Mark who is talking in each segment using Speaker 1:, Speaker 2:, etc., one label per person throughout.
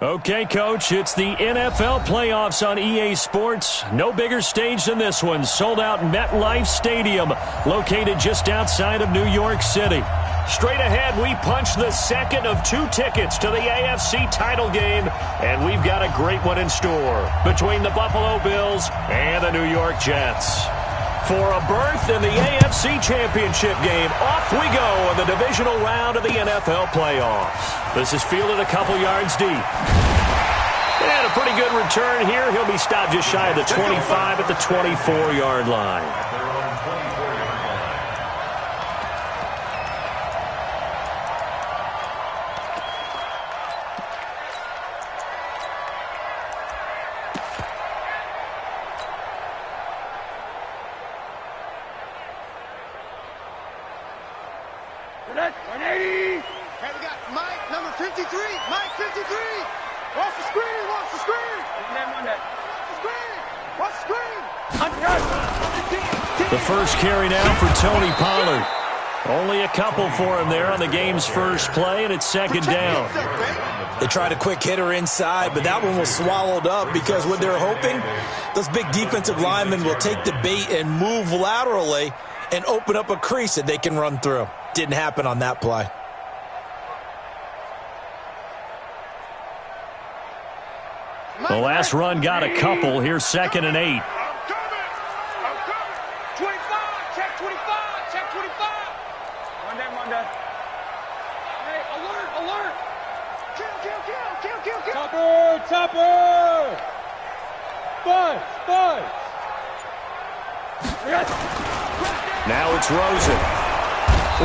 Speaker 1: Okay, Coach, it's the NFL playoffs on EA Sports. No bigger stage than this one. Sold out MetLife Stadium, located just outside of New York City. Straight ahead, we punch the second of 2 tickets to the AFC title game, and we've got a great one in store between the Buffalo Bills and the New York Jets. For a berth in the AFC Championship game, off we go in the divisional round of the NFL playoffs. This is fielded a couple yards deep. And a pretty good return here. He'll be stopped just shy of the 25 at the 24-yard line. The first carry now for Tony Pollard. Only a couple for him there on the game's first play, and it's second down.
Speaker 2: They tried a quick hitter inside, but that one was swallowed up because what they're hoping, those big defensive linemen will take the bait and move laterally and open up a crease that they can run through. Didn't happen on that play.
Speaker 1: The last run got a couple. Here's second and 8.
Speaker 3: Topper! Buzz!
Speaker 1: Now it's Rosen.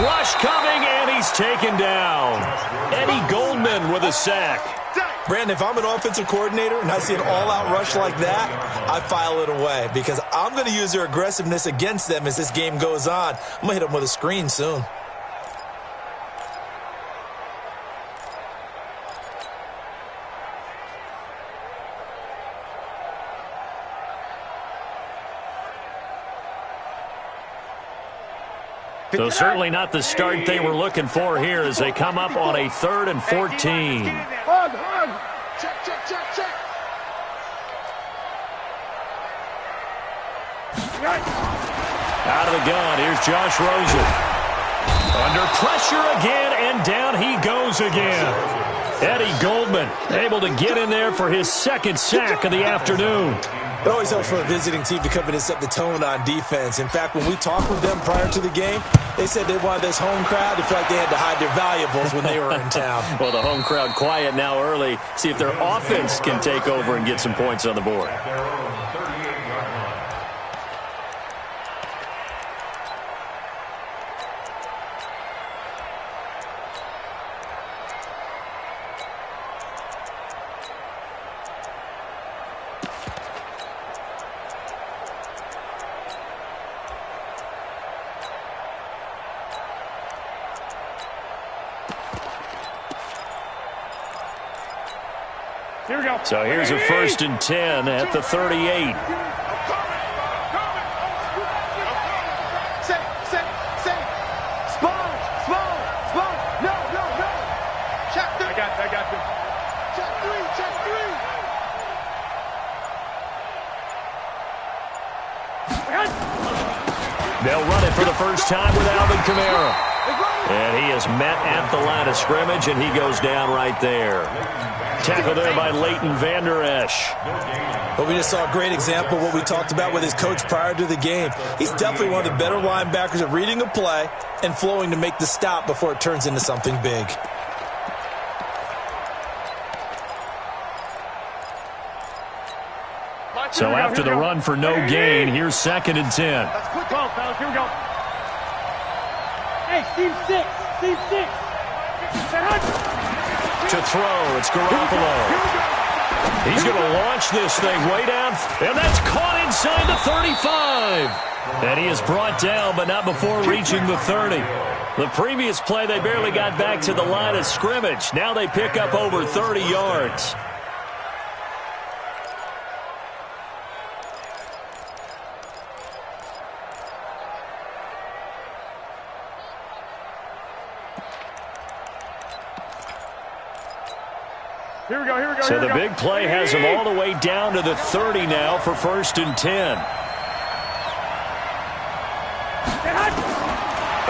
Speaker 1: Rush coming, and he's taken down. Eddie Goldman with a sack.
Speaker 2: Brandon, if I'm an offensive coordinator and I see an all-out rush like that, I file it away because I'm going to use their aggressiveness against them as this game goes on. I'm going to hit them with a screen soon.
Speaker 1: So certainly not the start they were looking for here as they come up on a 3rd and 14.
Speaker 3: Hug! Check!
Speaker 1: Out of the gun, here's Josh Rosen. Under pressure again, and down he goes again. Eddie Goldman able to get in there for his second sack of the afternoon.
Speaker 2: It always helps for a visiting team to come in and set the tone on defense. In fact, when we talked with them prior to the game, they said they wanted this home crowd to feel like they had to hide their valuables when they were in town.
Speaker 1: Well, the home crowd quiet now early. See if their offense can take over and get some points on the board.
Speaker 3: Here we go.
Speaker 1: So here's a 1st and 10 at the 38.
Speaker 3: Set. Small. No. Check 3. I got you. Check
Speaker 1: 3. They'll run it for the first time with Alvin Kamara. And he is met at the line of scrimmage, and he goes down right there. Tackled there by Leighton Vander Esch.
Speaker 2: But we just saw a great example of what we talked about with his coach prior to the game. He's definitely one of the better linebackers at reading a play and flowing to make the stop before it turns into something big.
Speaker 1: So after the run for no gain, here's 2nd and 10.
Speaker 3: That's quick 12, fellas. Here we go. Hey, Steve 6.
Speaker 1: To throw, it's Garoppolo. He's going to launch this thing way down, and that's caught inside the 35. And he is brought down, but not before reaching the 30. The previous play, they barely got back to the line of scrimmage. Now they pick up over 30 yards.
Speaker 3: Here we go, here we go,
Speaker 1: So
Speaker 3: here we
Speaker 1: the
Speaker 3: go.
Speaker 1: big play has him all the way down to the 30 now for 1st and 10.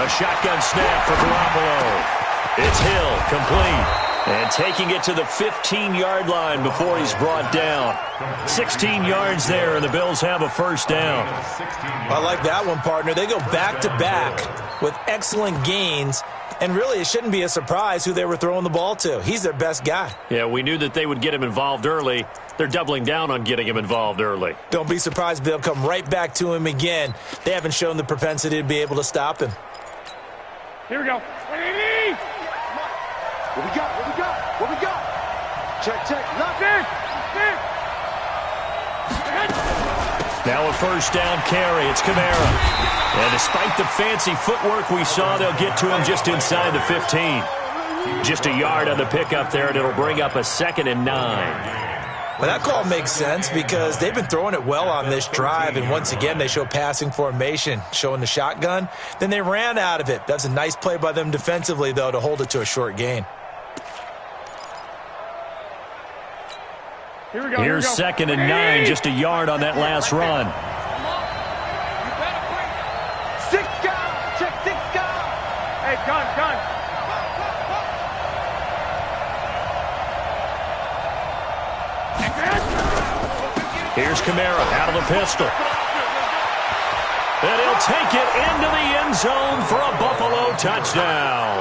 Speaker 1: A shotgun snap for Garoppolo. It's Hill, complete. And taking it to the 15-yard line before he's brought down. 16 yards there, and the Bills have a 1st down.
Speaker 2: I like that one, partner. They go back-to-back with excellent gains. And really, it shouldn't be a surprise who they were throwing the ball to. He's their best guy.
Speaker 1: Yeah, we knew that they would get him involved early. They're doubling down on getting him involved early.
Speaker 2: Don't be surprised if they'll come right back to him again. They haven't shown the propensity to be able to stop him.
Speaker 3: Here we go.
Speaker 4: What we got? What we got? What we got? Check, check.
Speaker 3: Nothing.
Speaker 1: Now a 1st down carry. It's Kamara. And despite the fancy footwork we saw, they'll get to him just inside the 15. Just a yard on the pickup there, and it'll bring up a 2nd and 9.
Speaker 2: Well, that call makes sense because they've been throwing it well on this drive, and once again they show passing formation, showing the shotgun. Then they ran out of it. That's a nice play by them defensively, though, to hold it to a short gain.
Speaker 3: Here we go.
Speaker 1: Here's 2nd and 9, just a yard on that last run.
Speaker 3: Six guys. Check 6 guys. Hey, gun.
Speaker 1: Here's Kamara out of the pistol. And he'll take it into the end zone for a Buffalo touchdown.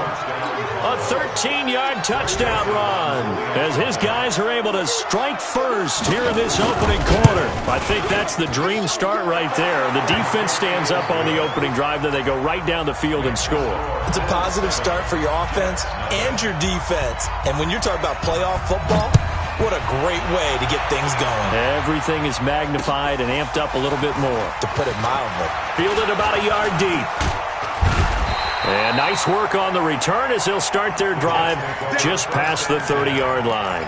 Speaker 1: A 13-yard touchdown run as his guys are able to strike first here in this opening quarter. I think that's the dream start right there. The defense stands up on the opening drive, then they go right down the field and score.
Speaker 2: It's a positive start for your offense and your defense. And when you're talking about playoff football, what a great way to get things going.
Speaker 1: Everything is magnified and amped up a little bit more.
Speaker 2: To put it mildly.
Speaker 1: Fielded about a yard deep. And nice work on the return as they'll start their drive just past the 30-yard line.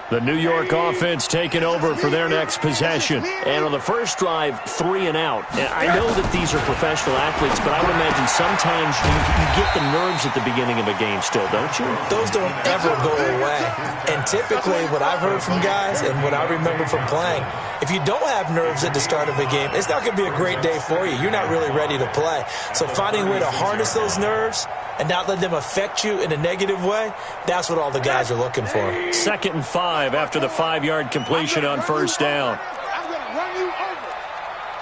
Speaker 1: The New York offense taking over for their next possession. And on the first drive, 3 and out. And I know that these are professional athletes, but I would imagine sometimes you get the nerves at the beginning of a game still, don't you?
Speaker 2: Those don't ever go away. And typically what I've heard from guys and what I remember from playing, if you don't have nerves at the start of a game, it's not going to be a great day for you. You're not really ready to play. So finding a way to harness those nerves and not let them affect you in a negative way, that's what all the guys are looking for.
Speaker 1: 2nd and 5 after the 5-yard completion on 1st down.
Speaker 4: I'm going to run you over.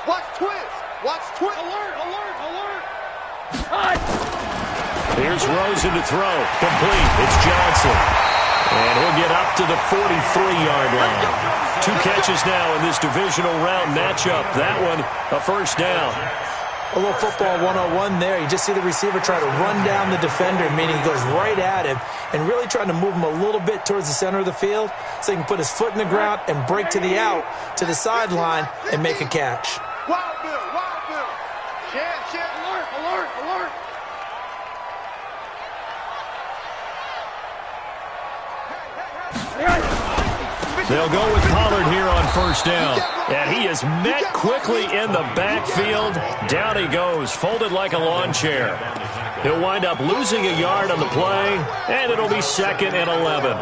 Speaker 4: Watch twist. Watch twist. Alert.
Speaker 1: Here's Rosen to throw. Complete. It's Johnson. And he'll get up to the 43-yard line. 2 catches now in this divisional round matchup. That one, a 1st down.
Speaker 2: A little football 101 there. You just see the receiver try to run down the defender, meaning he goes right at him and really trying to move him a little bit towards the center of the field so he can put his foot in the ground and break to the out, to the sideline, and make a catch.
Speaker 4: Wild Bill. Chance, alert.
Speaker 1: They'll go with Pollard here on 1st down. And he is met quickly in the backfield. Down he goes, folded like a lawn chair. He'll wind up losing a yard on the play, and it'll be 2nd and 11.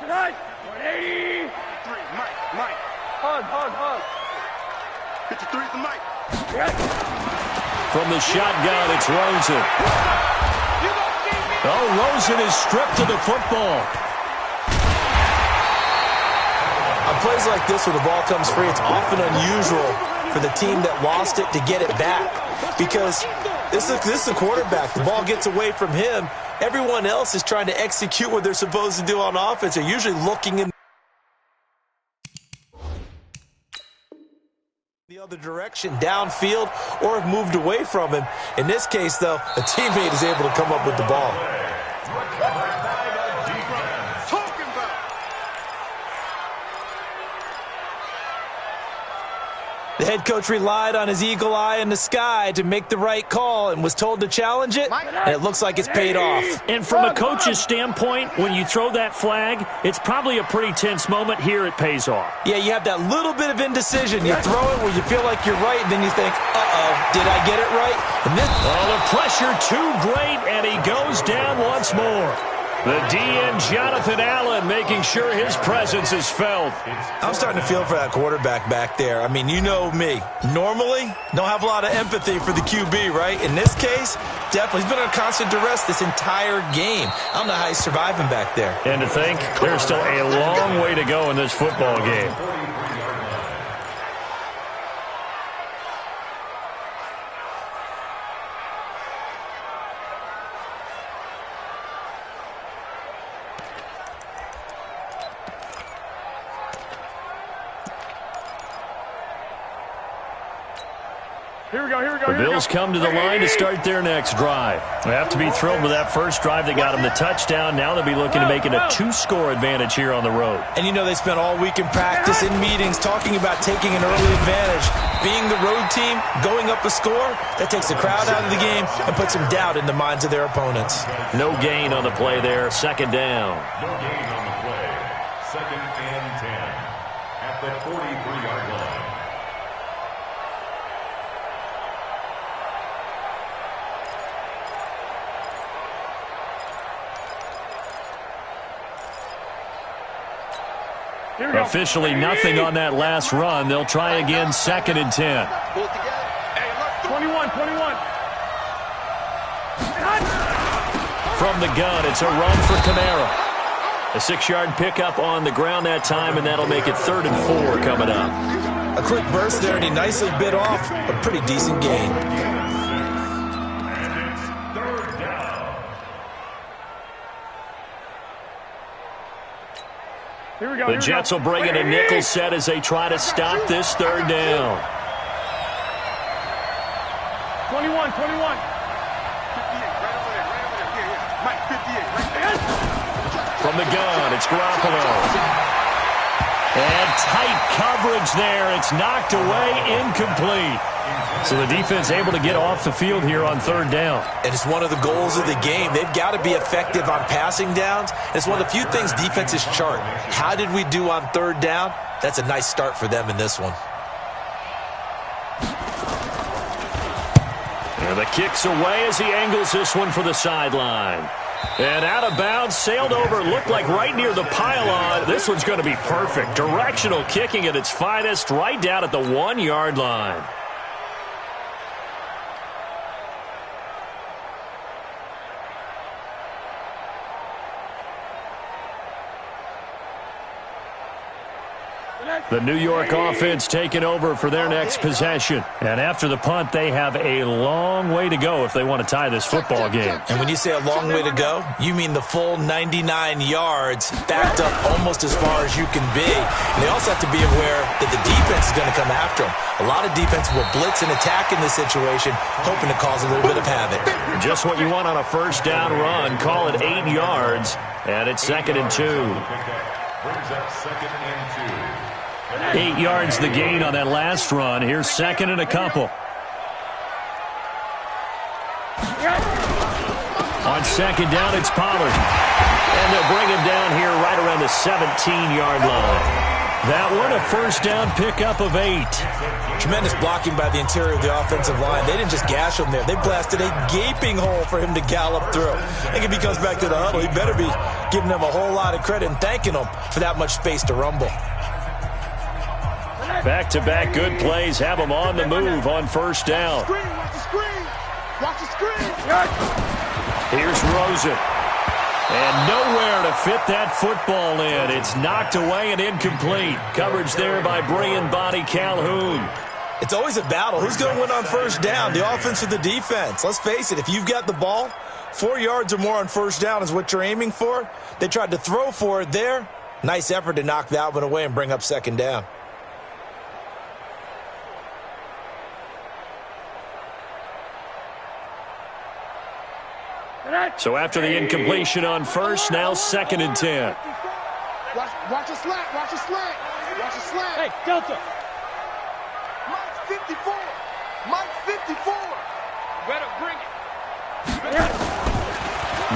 Speaker 3: Tonight, 180.
Speaker 4: Mike.
Speaker 3: Hug.
Speaker 4: 53 to Mike.
Speaker 1: From the shotgun, it's Rosen. Oh, Rosen is stripped to the football.
Speaker 2: On plays like this where the ball comes free, it's often unusual for the team that lost it to get it back because this is the quarterback. The ball gets away from him. Everyone else is trying to execute what they're supposed to do on offense. They're usually looking in the other direction, downfield, or have moved away from him. In this case, though, a teammate is able to come up with the ball. The head coach relied on his eagle eye in the sky to make the right call and was told to challenge it, and it looks like it's paid off.
Speaker 1: And from a coach's standpoint, when you throw that flag, it's probably a pretty tense moment. Here it pays off.
Speaker 2: Yeah, you have that little bit of indecision. You throw it where you feel like you're right, and then you think, uh-oh, did I get it right? And then,
Speaker 1: the pressure too great, and he goes down once more. The DN, Jonathan Allen, making sure his presence is felt.
Speaker 2: I'm starting to feel for that quarterback back there. I mean, you know me. Normally, don't have a lot of empathy for the QB, right? In this case, definitely. He's been under constant duress this entire game. I don't know how he's surviving back there.
Speaker 1: And to think, there's still a long way to go in this football game. The Bills come to the line to start their next drive. They have to be thrilled with that first drive that got them the touchdown. Now they'll be looking to make it a 2-score advantage here on the road.
Speaker 2: And you know they spent all week in practice, in meetings, talking about taking an early advantage. Being the road team, going up a score, that takes the crowd out of the game and puts some doubt in the minds of their opponents.
Speaker 1: No gain on the play there. Second down.
Speaker 5: No gain on the play. Second and 10 at the 43-yard line.
Speaker 1: Officially nothing on that last run. They'll try again, second and 10.
Speaker 4: 21.
Speaker 1: From the gun, it's a run for Kamara. A 6-yard pickup on the ground that time, and that'll make it 3rd and 4 coming up.
Speaker 2: A quick burst there, and he nicely bit off a pretty decent gain.
Speaker 1: The Jets will bring in a nickel set as they try to stop this third down.
Speaker 3: 21.
Speaker 1: From the gun, it's Garoppolo. And tight coverage there. It's knocked away, incomplete. So the defense able to get off the field here on third down.
Speaker 2: And it's one of the goals of the game. They've got to be effective on passing downs. It's one of the few things defenses chart. How did we do on third down? That's a nice start for them in this one.
Speaker 1: And the kick's away as he angles this one for the sideline. And out of bounds, sailed over, looked like right near the pylon. This one's going to be perfect. Directional kicking at its finest, right down at the 1-yard line. The New York offense taking over for their next possession. And after the punt, they have a long way to go if they want to tie this football game.
Speaker 2: And when you say a long way to go, you mean the full 99 yards backed up almost as far as you can be. And they also have to be aware that the defense is going to come after them. A lot of defense will blitz and attack in this situation, hoping to cause a little bit of havoc.
Speaker 1: Just what you want on a first down run. Call it 8 yards, and it's 2nd and 2.
Speaker 5: Brings up 2nd and 2.
Speaker 1: 8 yards the gain on that last run. Here's 2nd and a couple. On 2nd down, it's Pollard. And they'll bring him down here right around the 17-yard line. That one, a first down pickup of 8.
Speaker 2: Tremendous blocking by the interior of the offensive line. They didn't just gash him there. They blasted a gaping hole for him to gallop through. I think if he comes back to the huddle, he better be giving them a whole lot of credit and thanking them for that much space to rumble.
Speaker 1: Back-to-back good plays have them on the move on first down.
Speaker 4: Watch the screen.
Speaker 1: Here's Rosen. And nowhere to fit that football in. It's knocked away and incomplete. Coverage there by Brian Body Calhoun.
Speaker 2: It's always a battle. Who's going to win on first down, the offense or the defense? Let's face it, if you've got the ball, 4 yards or more on first down is what you're aiming for. They tried to throw for it there. Nice effort to knock that one away and bring up 2nd down.
Speaker 1: So after the incompletion on first, now 2nd and 10.
Speaker 4: Watch a slant. Watch a slant. Watch a slant.
Speaker 3: Hey, Delta.
Speaker 4: Mike 54. Mike 54.
Speaker 3: Better bring it.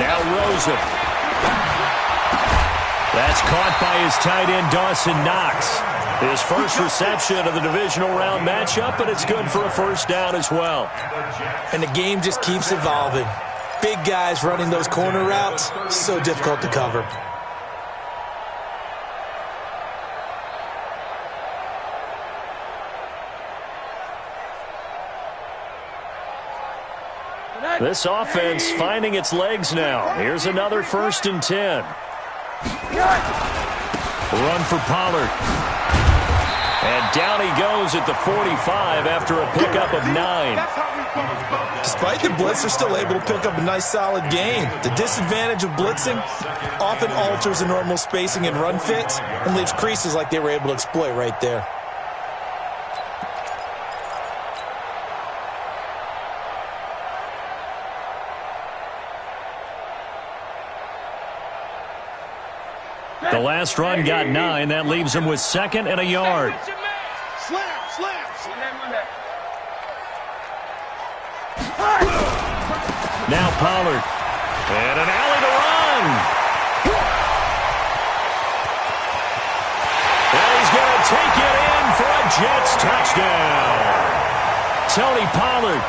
Speaker 1: Now Rosen. That's caught by his tight end, Dawson Knox. His first reception of the divisional round matchup, but it's good for a first down as well.
Speaker 2: And the game just keeps evolving. Big guys running those corner routes, so difficult to cover.
Speaker 1: This offense finding its legs now. Here's another 1st and 10. Run for Pollard. And down he goes at the 45 after a pickup of 9.
Speaker 2: Despite the blitz, they're still able to pick up a nice solid gain. The disadvantage of blitzing often alters the normal spacing and run fits and leaves creases like they were able to exploit right there.
Speaker 1: The last run got 9. That leaves him with 2nd and a yard.
Speaker 4: Slam.
Speaker 1: Now Pollard. And an alley to run. And he's going to take it in for a Jets touchdown. Tony Pollard,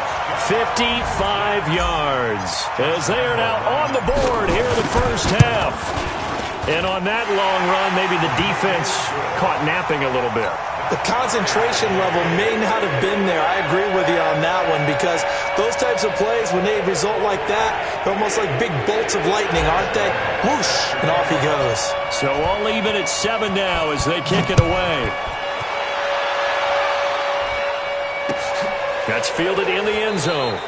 Speaker 1: 55 yards. As they are now on the board here in the first half. And on that long run, maybe the defense caught napping a little bit.
Speaker 2: The concentration level may not have been there. I agree with you on that one because those types of plays, when they result like that, they're almost like big bolts of lightning, aren't they? Whoosh, and off he goes.
Speaker 1: So all even at 7 now as they kick it away. That's fielded in the end zone.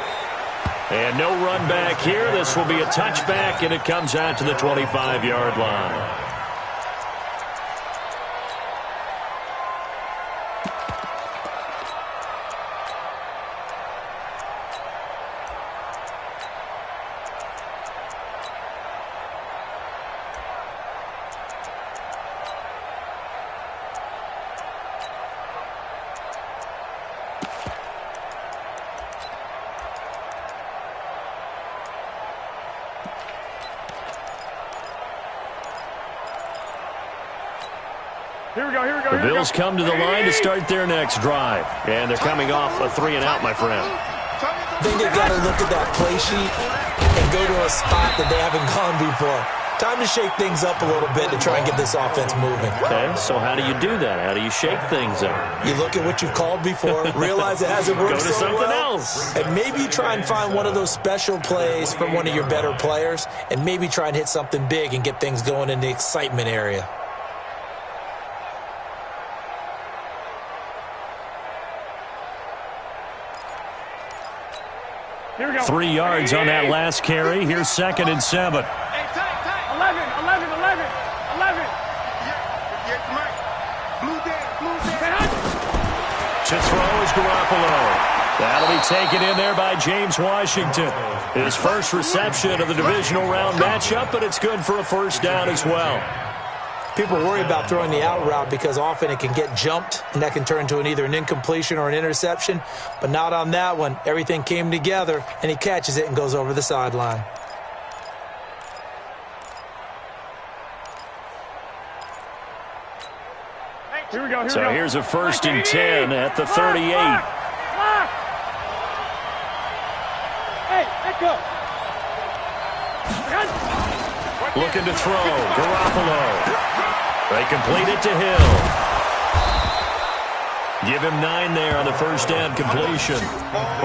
Speaker 1: And no run back here. This will be a touchback, and it comes out to the 25-yard line. The Bills come to the line to start their next drive. And they're coming off a 3-and-out, my friend.
Speaker 2: I think they've got to look at that play sheet and go to a spot that they haven't gone before. Time to shake things up a little bit to try and get this offense moving.
Speaker 1: Okay, so how do you do that? How do you shake things up?
Speaker 2: You look at what you've called before, realize it hasn't worked
Speaker 1: Go to
Speaker 2: so
Speaker 1: something
Speaker 2: well,
Speaker 1: else.
Speaker 2: and maybe try and find one of those special plays from one of your better players, and maybe try and hit something big and get things going in the excitement area.
Speaker 3: Here we go.
Speaker 1: 3 yards on that last carry. Here's 2nd and 7.
Speaker 3: Hey, tight. 11.
Speaker 4: Yes, Mike. Blue down.
Speaker 1: To throw is Garoppolo. That'll be taken in there by James Washington. His first reception of the divisional round matchup, but it's good for a first down as well.
Speaker 2: People worry about throwing the out route because often it can get jumped, and that can turn into either an incompletion or an interception. But not on that one. Everything came together, and he catches it and goes over the sideline.
Speaker 3: Here we go.
Speaker 1: So here's a 1st and 10 at the 38.
Speaker 3: Hey, let go.
Speaker 1: Looking to throw. Garoppolo. They complete it to Hill. Give him 9 there on the first down completion.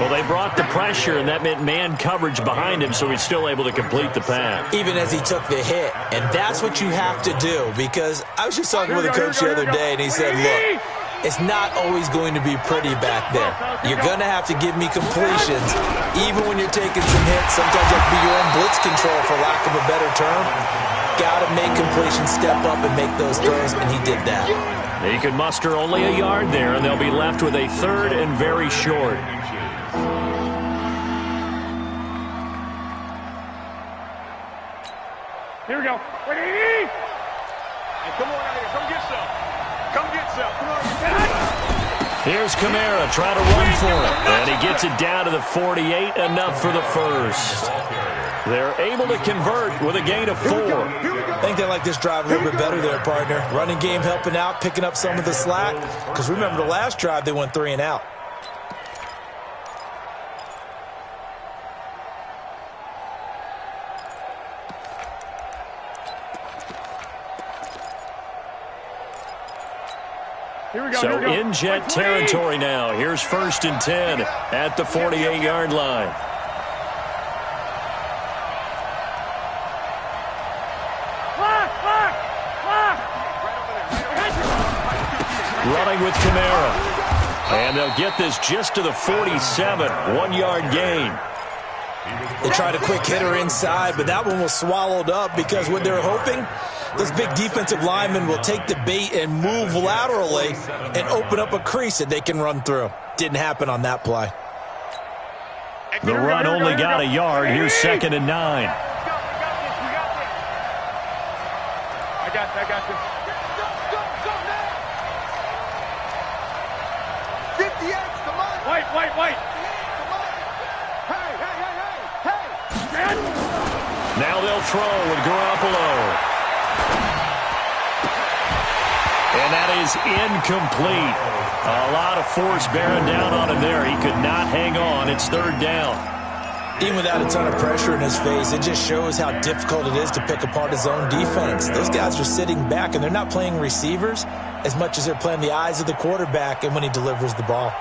Speaker 1: Well, they brought the pressure, and that meant man coverage behind him, so he's still able to complete the pass.
Speaker 2: Even as he took the hit. And that's what you have to do, because I was just talking with a coach the other day, and he said, look, it's not always going to be pretty back there. You're going to have to give me completions, even when you're taking some hits. Sometimes you have to be your own blitz control, for lack of a better term. Got to make completions, step up, and make those throws, and he did that.
Speaker 1: He could muster only a yard there, and they'll be left with a 3rd and very short.
Speaker 3: Here we go. 180. Hey, come on out here. Come get some. Come get some. Come on.
Speaker 1: Here's Kamara trying to run for it. And he gets it down to the 48, enough for the first. They're able to convert with a gain of 4.
Speaker 2: I think they like this drive a little bit better there, partner. Running game helping out, picking up some of the slack. Because remember the last drive, they went 3 and out.
Speaker 1: So in jet territory now. Here's 1st and 10 at the 48-yard line. Running with Kamara. And they'll get this just to the 47, 1-yard gain.
Speaker 2: They tried a quick hitter inside, but that one was swallowed up because what they're hoping, those big defensive linemen will take the bait and move laterally and open up a crease that they can run through. Didn't happen on that play.
Speaker 1: The run only got a yard. Here's 2nd and 9.
Speaker 3: I got this.
Speaker 4: 58, come on.
Speaker 3: Wait.
Speaker 4: Come on. Hey.
Speaker 1: Now they'll throw with Garoppolo. And that is incomplete. A lot of force bearing down on him there. He could not hang on. It's 3rd down.
Speaker 2: Even without a ton of pressure in his face, it just shows how difficult it is to pick apart his own defense. Those guys are sitting back, and they're not playing receivers as much as they're playing the eyes of the quarterback and when he delivers the ball.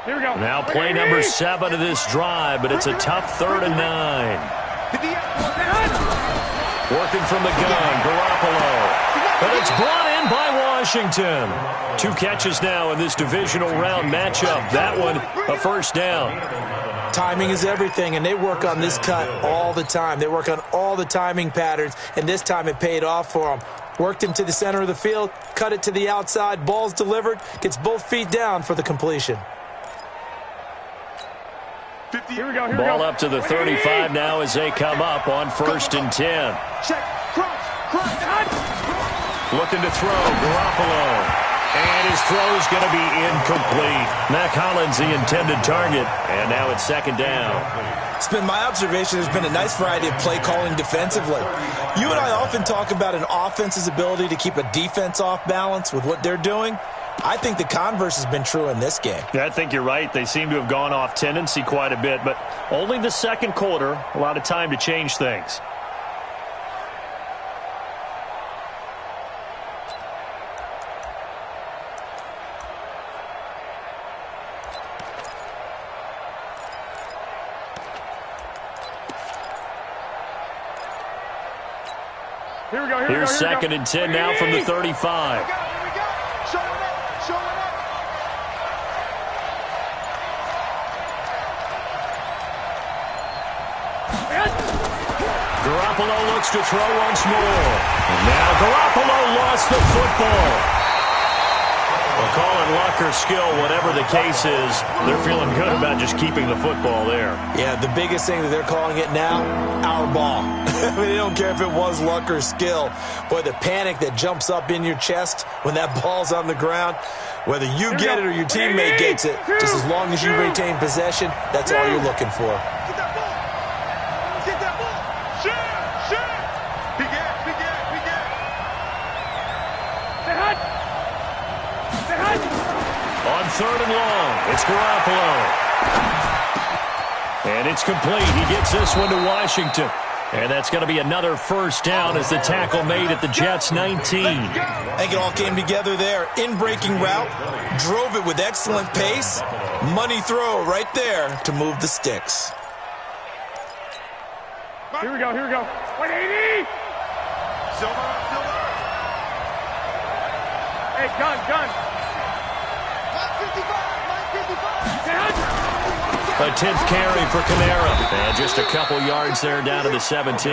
Speaker 3: Here we go.
Speaker 1: Now play number 7 of this drive, but it's a tough 3rd and 9. Working from the gun, Garoppolo. But it's brought in by Washington. 2 catches now in this divisional round matchup. That one, a 1st down.
Speaker 2: Timing is everything, and they work on this cut all the time. They work on all the timing patterns, and this time it paid off for them. Worked him to the center of the field, cut it to the outside, ball's delivered, gets both feet down for the completion.
Speaker 3: Here we go.
Speaker 1: Ball up to the 35 now as they come up on 1st and 10.
Speaker 4: Check. Crunch.
Speaker 1: Looking to throw, Garoppolo. And his throw's going to be incomplete. Mac Hollins, the intended target. And now it's 2nd down.
Speaker 2: It's been my observation there's been a nice variety of play calling defensively. You and I often talk about an offense's ability to keep a defense off balance with what they're doing. I think the converse has been true in this game.
Speaker 1: Yeah, I think you're right. They seem to have gone off tendency quite a bit, but only the 2nd quarter, a lot of time to change things.
Speaker 3: Here we go.
Speaker 1: Here's 2nd and 10 now from the 35.
Speaker 4: Here we go. Show it up.
Speaker 1: Garoppolo looks to throw once more. And now Garoppolo lost the football. Well, call it luck or skill, whatever the case is, they're feeling good about just keeping the football there.
Speaker 2: Yeah, the biggest thing that they're calling it now, our ball. I mean, they don't care if it was luck or skill. Boy, the panic that jumps up in your chest when that ball's on the ground, whether you get it or your teammate gets it, just as long as you retain possession, that's all you're looking for.
Speaker 4: Get that ball. Shoot. Big ass.
Speaker 1: On 3rd and long, it's Garoppolo. And it's complete. He gets this one to Washington. And that's going to be another 1st down as the tackle made at the Jets' 19.
Speaker 2: I think it all came together there. In-breaking route, drove it with excellent pace. Money throw right there to move the sticks.
Speaker 3: Here we go. 180.
Speaker 4: Silver.
Speaker 3: Hey, gun.
Speaker 4: 955.
Speaker 1: A 10th carry for Kamara. And just a couple yards there down to the 17.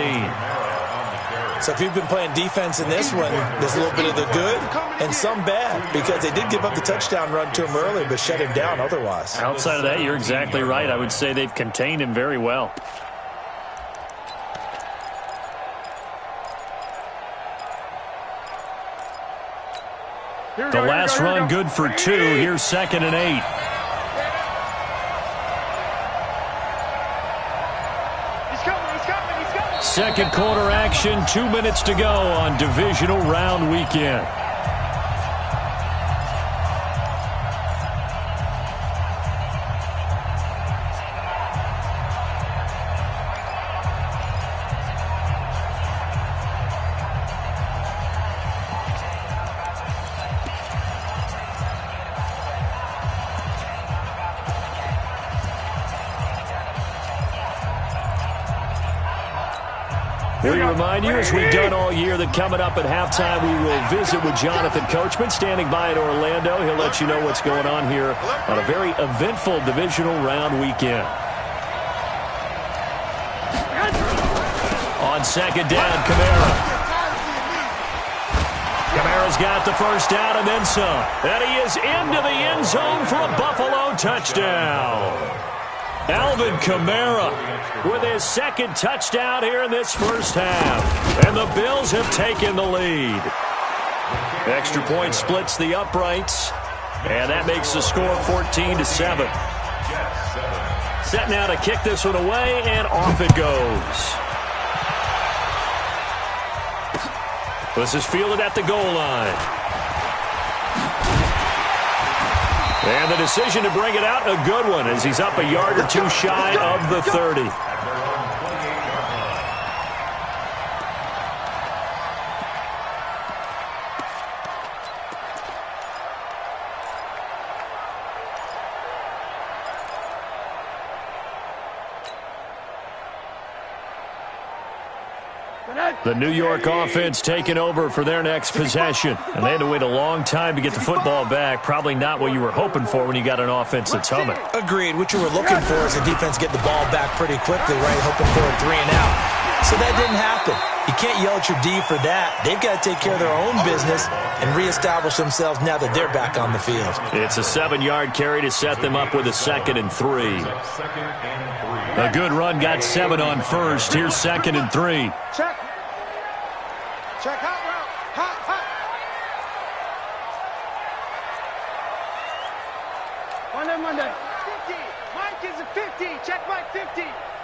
Speaker 2: So if you've been playing defense in this one, there's a little bit of the good and some bad, because they did give up the touchdown run to him early, but shut him down otherwise.
Speaker 1: Outside of that, you're exactly right. I would say they've contained him very well. The last run good for 2. Here's 2nd and 8. Second quarter action, 2 minutes to go on divisional round weekend. We remind you, as we've done all year, that coming up at halftime, we will visit with Jonathan Coachman, standing by in Orlando. He'll let you know what's going on here on a very eventful divisional round weekend. On second down, Kamara's got the first down and then some. And he is into the end zone for a Buffalo touchdown. Alvin Kamara with his second touchdown here in this first half. And the Bills have taken the lead. Extra point splits the uprights. And that makes the score 14-7. Set now to kick this one away, and off it goes. This is fielded at the goal line. And the decision to bring it out, a good one, as he's up a yard or 2 shy of the 30. The New York offense taking over for their next possession. And they had to wait a long time to get the football back. Probably not what you were hoping for when you got an offense that's humming.
Speaker 2: Agreed. What you were looking for is the defense get the ball back pretty quickly, right? Hoping for a 3 and out. So that didn't happen. You can't yell at your D for that. They've got to take care of their own business and reestablish themselves now that they're back on the field.
Speaker 1: It's a 7-yard carry to set them up with a 2nd and 3. A good run got 7 on first. Here's 2nd and 3.
Speaker 4: Check. Check hot route. Hot. Monday. 50. Mike is a 50. Check Mike 50.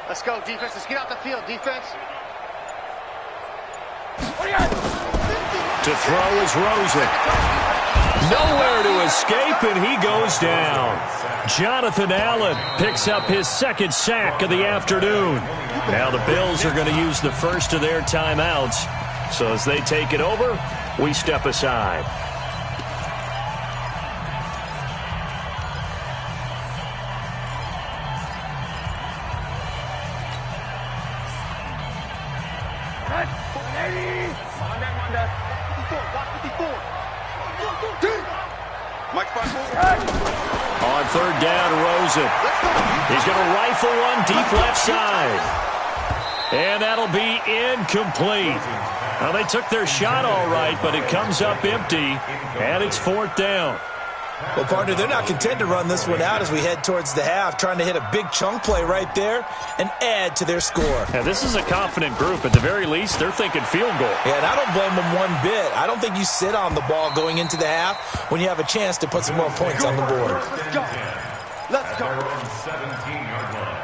Speaker 4: Let's go, defense. Let's get out the field, defense.
Speaker 1: To throw is Rosen. Nowhere to escape, and he goes down. Jonathan Allen picks up his 2nd sack of the afternoon. Now the Bills are going to use the first of their timeouts. So as they take it over, we step aside. On 3rd down, Rosen. He's going to rifle one deep left side. And that'll be incomplete. Well, they took their shot all right, but it comes up empty, and it's 4th down.
Speaker 2: Well, partner, they're not content to run this one out as we head towards the half, trying to hit a big chunk play right there and add to their score.
Speaker 1: Yeah, this is a confident group. At the very least, they're thinking field goal.
Speaker 2: Yeah, and I don't blame them one bit. I don't think you sit on the ball going into the half when you have a chance to put some more points on the board.
Speaker 4: Let's go.
Speaker 5: 17-yard line.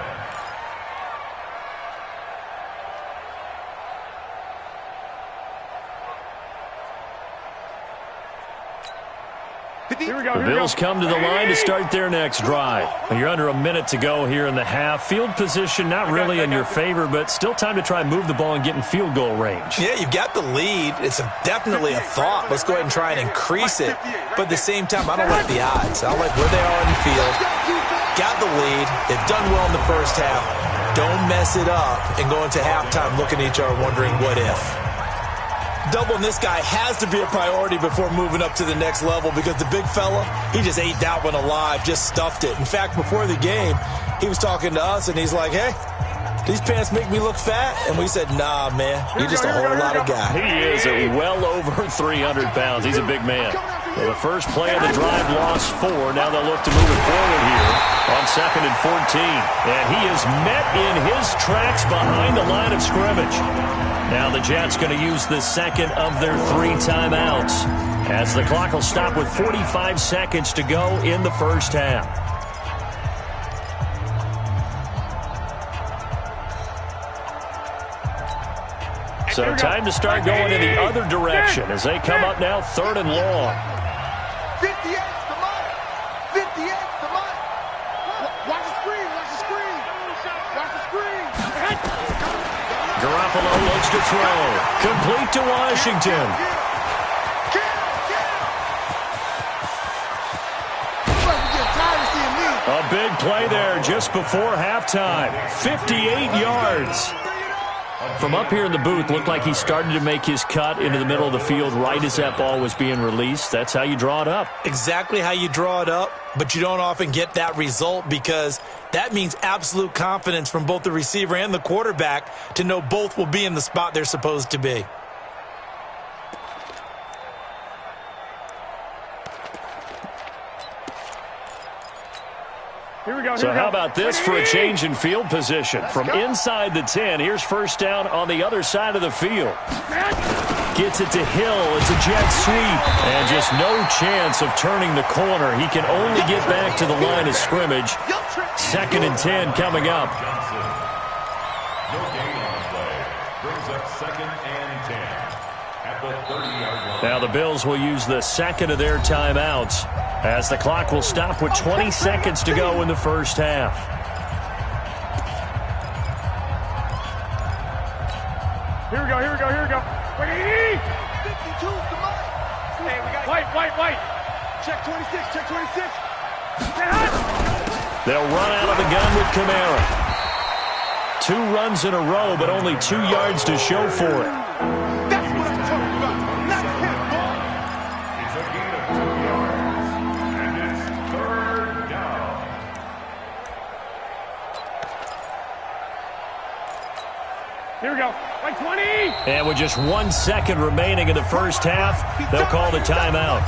Speaker 1: The Bills come to the line to start their next drive. You're under a minute to go here in the half. Field position not really in your favor, but still time to try and move the ball and get in field goal range.
Speaker 2: Yeah, you've got the lead. It's definitely a thought. Let's go ahead and try and increase it. But at the same time, I don't like the odds. I like where they are on the field. Got the lead. They've done well in the first half. Don't mess it up and go into halftime looking at each other wondering what if. Doubling this guy has to be a priority before moving up to the next level, because the big fella, he just ate that one alive, just stuffed it. In fact, before the game, he was talking to us, and he's like, hey, these pants make me look fat. And we said, nah, man, you're just a whole lot of guy.
Speaker 1: He is at well over 300 pounds. He's a big man. Well, the first play of the drive lost 4. Now they'll look to move it forward here on 2nd and 14. And he is met in his tracks behind the line of scrimmage. Now the Jets going to use the second of their 3 timeouts as the clock will stop with 45 seconds to go in the first half. So time to start going in the other direction as they come up now 3rd and long.
Speaker 4: 58's the mark. 58's the mark. Watch the screen. Watch the screen. Watch the screen.
Speaker 1: Garoppolo looks to throw. Complete to Washington. A big play there just before halftime. 58 yards. From up here in the booth, looked like he started to make his cut into the middle of the field right as that ball was being released. That's how you draw it up.
Speaker 2: Exactly how you draw it up, but you don't often get that result because that means absolute confidence from both the receiver and the quarterback to know both will be in the spot they're supposed to be.
Speaker 1: So how about this for a change in field position? From inside the 10, here's first down on the other side of the field. Gets it to Hill. It's a jet sweep. And just no chance of turning the corner. He can only get back to the line of scrimmage. 2nd and 10 coming up.
Speaker 5: No gain on the play. Brings up 2nd and 10 at the 30-yard line.
Speaker 1: Now the Bills will use the second of their timeouts as the clock will stop with 20 seconds to go in the first half.
Speaker 3: Here we go. Wait!
Speaker 4: 52's the mark. Hey, we got
Speaker 3: White.
Speaker 4: check 26. Check 26.
Speaker 1: They'll run out of the gun with Kamara. 2 runs in a row, but only 2 yards to show for it.
Speaker 4: That's what I'm talking about. Not him, boy.
Speaker 5: It's a gain of 2 yards, and it's 3rd down.
Speaker 3: Here we go. Like 20.
Speaker 1: And with just 1 second remaining in the first half, they'll call the timeout.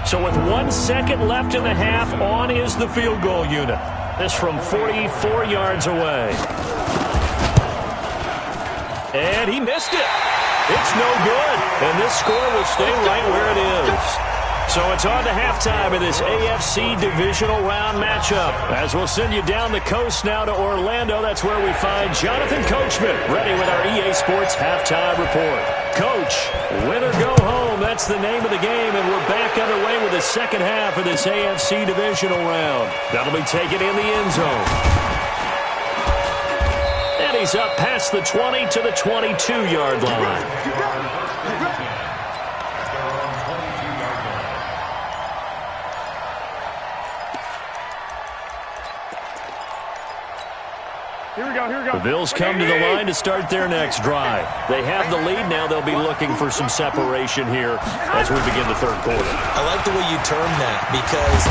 Speaker 1: So with 1 second left in the half, on is the field goal unit. This from 44 yards away. And he missed it. It's no good. And this score will stay right where it is. So it's on to halftime of this AFC divisional round matchup. As we'll send you down the coast now to Orlando. That's where we find Jonathan Coachman ready with our EA Sports halftime report. Coach, win or go home. That's the name of the game. And we're back underway with the second half of this AFC divisional round. That'll be taken in the end zone. And he's up past the 20 to the 22-yard line.
Speaker 3: Here we go.
Speaker 1: The Bills come to the line to start their next drive. They have the lead. Now they'll be looking for some separation here as we begin the third quarter.
Speaker 2: I like the way you term that because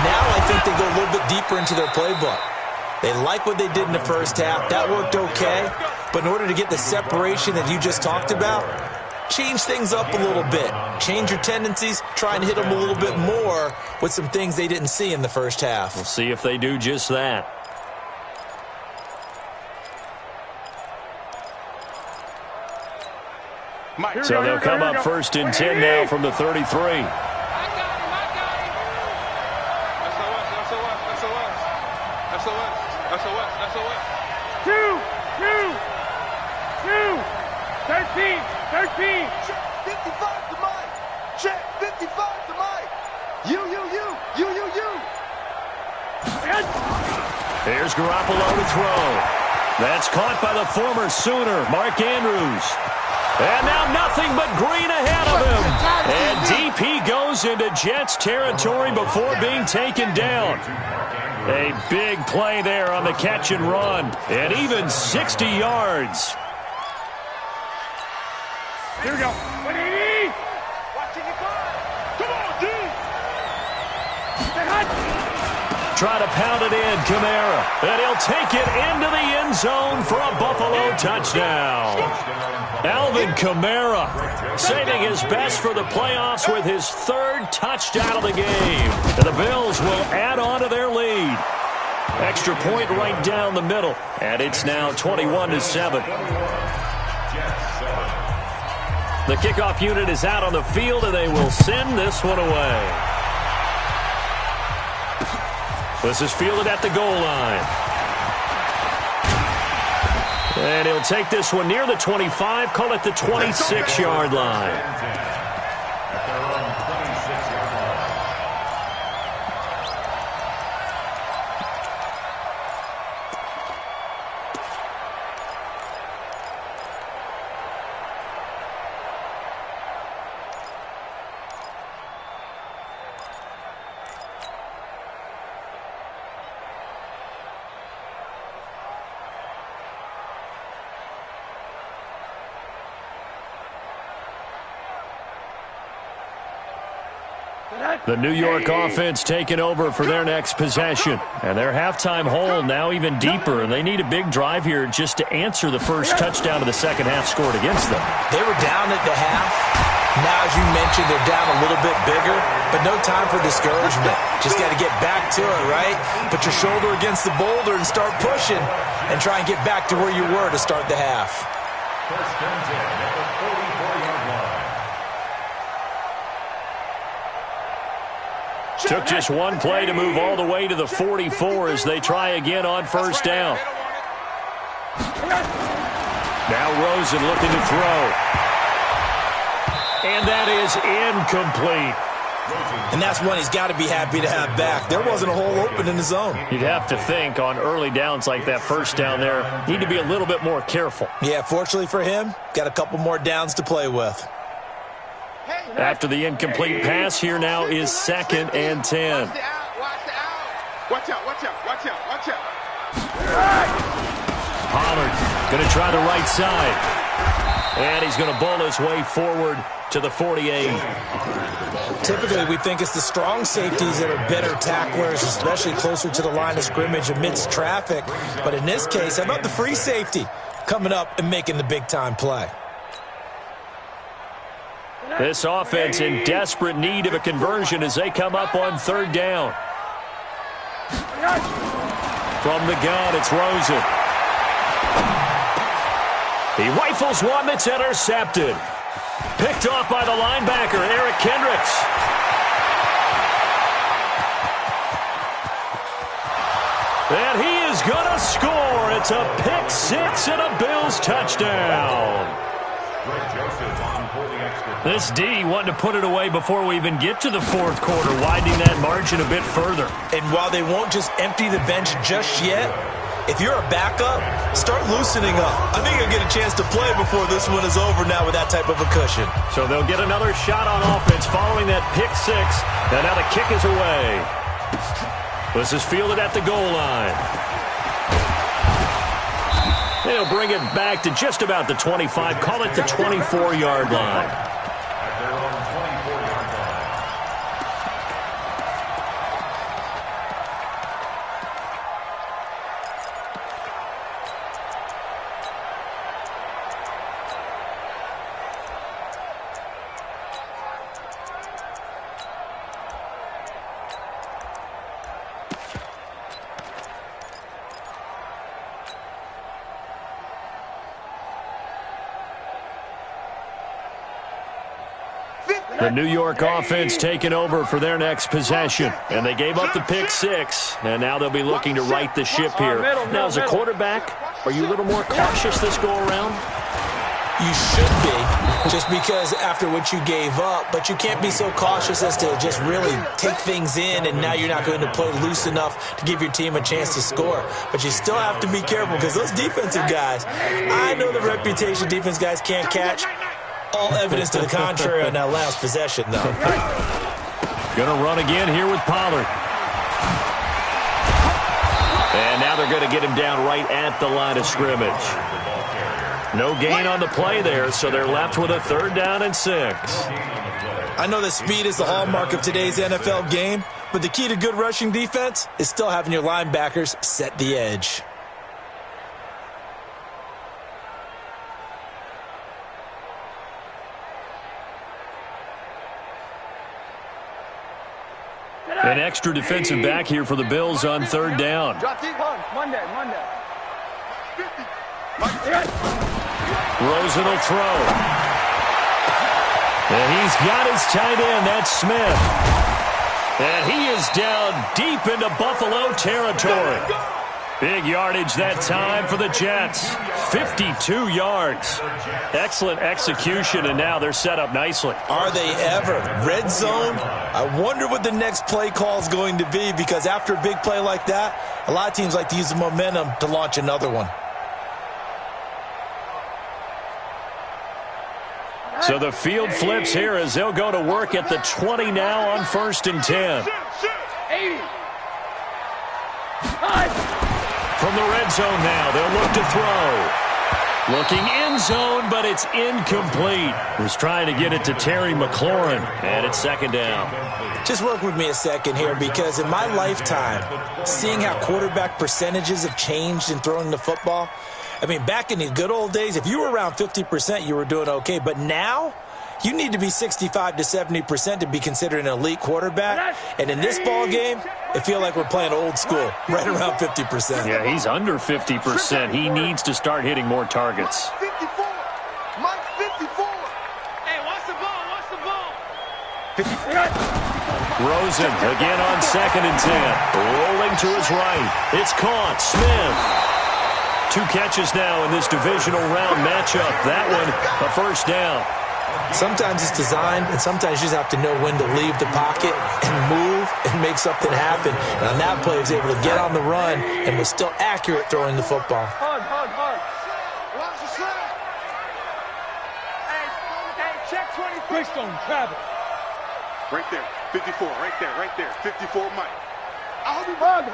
Speaker 2: now I think they go a little bit deeper into their playbook. They like what they did in the first half. That worked okay. But in order to get the separation that you just talked about, change things up a little bit. Change your tendencies. Try and hit them a little bit more with some things they didn't see in the first half.
Speaker 1: We'll see if they do just that. So they'll come up 1st and 10 now from the 33.
Speaker 3: SOS. Two. 13.
Speaker 4: 55 to Mike. Check 55 to Mike. You.
Speaker 1: Here's Garoppolo to throw. That's caught by the former Sooner, Mark Andrews. And now nothing but green ahead of him. And deep he goes into Jets territory before being taken down. A big play there on the catch and run. And even 60 yards.
Speaker 3: Here we go. 180.
Speaker 4: Watch 85. Come on, dude.
Speaker 1: try to pound it in, Kamara. And he'll take it into the end zone for a Buffalo touchdown. Alvin Kamara saving his best for the playoffs with his third touchdown of the game. And the Bills will add on to their lead. Extra point right down the middle. And it's now 21-7. The kickoff unit is out on the field, and they will send this one away. This is fielded at the goal line. And he'll take this one near the 25, call it the 26-yard line. The New York offense taking over for their next possession. And their halftime hole now even deeper. And they need a big drive here just to answer the first touchdown of the second half scored against them.
Speaker 2: They were down at the half. Now, as you mentioned, they're down a little bit bigger. But no time for discouragement. Just got to get back to it, right? Put your shoulder against the boulder and start pushing. And try and get back to where you were to start the half.
Speaker 5: First and 10 at the 44-yard line.
Speaker 1: Took just one play to move all the way to the 44 as they try again on first down. Now Rosen looking to throw. And that is incomplete.
Speaker 2: And that's one he's got to be happy to have back. There wasn't a hole open in the zone.
Speaker 1: You'd have to think on early downs like that first down there, need to be a little bit more careful.
Speaker 2: Yeah, fortunately for him, got a couple more downs to play with.
Speaker 1: After the incomplete pass, here now is 2nd and 10.
Speaker 4: Watch out, watch out, watch out, watch out.
Speaker 1: Pollard going to try the right side. And he's going to bowl his way forward to the 48.
Speaker 2: Typically, we think it's the strong safeties that are better tacklers, especially closer to the line of scrimmage amidst traffic. But in this case, how about the free safety coming up and making the big-time play?
Speaker 1: This offense in desperate need of a conversion as they come up on third down. From the gun, it's Rosen. He rifles one that's intercepted. Picked off by the linebacker, Eric Kendricks. And he is going to score. It's a pick six and a Bills touchdown. This D wanting to put it away before we even get to the fourth quarter, widening that margin a bit further.
Speaker 2: And while they won't just empty the bench just yet, if you're a backup, start loosening up. I think you'll get a chance to play before this one is over now with that type of a cushion.
Speaker 1: So they'll get another shot on offense following that pick six. And now the kick is away. This is fielded at the goal line. They'll bring it back to just about the 25. Call it the 24-yard line. The New York offense taking over for their next possession. And they gave up the pick six. And now they'll be looking to right the ship here. Now, as a quarterback, are you a little more cautious this go-around?
Speaker 2: You should be, just because after what you gave up. But you can't be so cautious as to just really take things in, and now you're not going to play loose enough to give your team a chance to score. But you still have to be careful because those defensive guys, I know the reputation defense guys can't catch. All evidence to the contrary on that last possession, though.
Speaker 1: Gonna run again here with Pollard. And now they're going to get him down right at the line of scrimmage. No gain on the play there, so they're left with a 3rd down and 6.
Speaker 2: I know that speed is the hallmark of today's NFL game, but the key to good rushing defense is still having your linebackers set the edge.
Speaker 1: An extra defensive back here for the Bills on third down.
Speaker 4: Monday.
Speaker 1: Rosen will throw. And he's got his tight end. That's Smith. And he is down deep into Buffalo territory. Big yardage that time for the Jets. 52 yards. Excellent execution, and now they're set up nicely.
Speaker 2: Are they ever? Red zone? I wonder what the next play call is going to be, because after a big play like that, a lot of teams like to use the momentum to launch another one.
Speaker 1: So the field flips here as they'll go to work at the 20 now on 1st and 10.
Speaker 4: 80.
Speaker 1: From the red zone now, they'll look to throw. Looking end zone, but it's incomplete. Was trying to get it to Terry McLaurin, and it's second down.
Speaker 2: Just work with me a second here, because in my lifetime, seeing how quarterback percentages have changed in throwing the football, I mean, back in the good old days, if you were around 50%, you were doing okay. But now, you need to be 65 to 70% to be considered an elite quarterback. And in this ball game, I feel like we're playing old school, right around 50%.
Speaker 1: Yeah, he's under 50%. He needs to start hitting more targets.
Speaker 4: 54. Mike 54. Hey, watch the ball. 54.
Speaker 1: Rosen again on 2nd and 10. Rolling to his right. It's caught. Smith. 2 catches now in this divisional round matchup. That one, a first down.
Speaker 2: Sometimes it's designed, and sometimes you just have to know when to leave the pocket and move and make something happen. And on that play, he was able to get on the run and was still accurate throwing the football.
Speaker 4: Hard. Watch the slide. Hey, check 23. Greystone, Travis. Right there, 54, right there. 54, Mike. I hope you hard.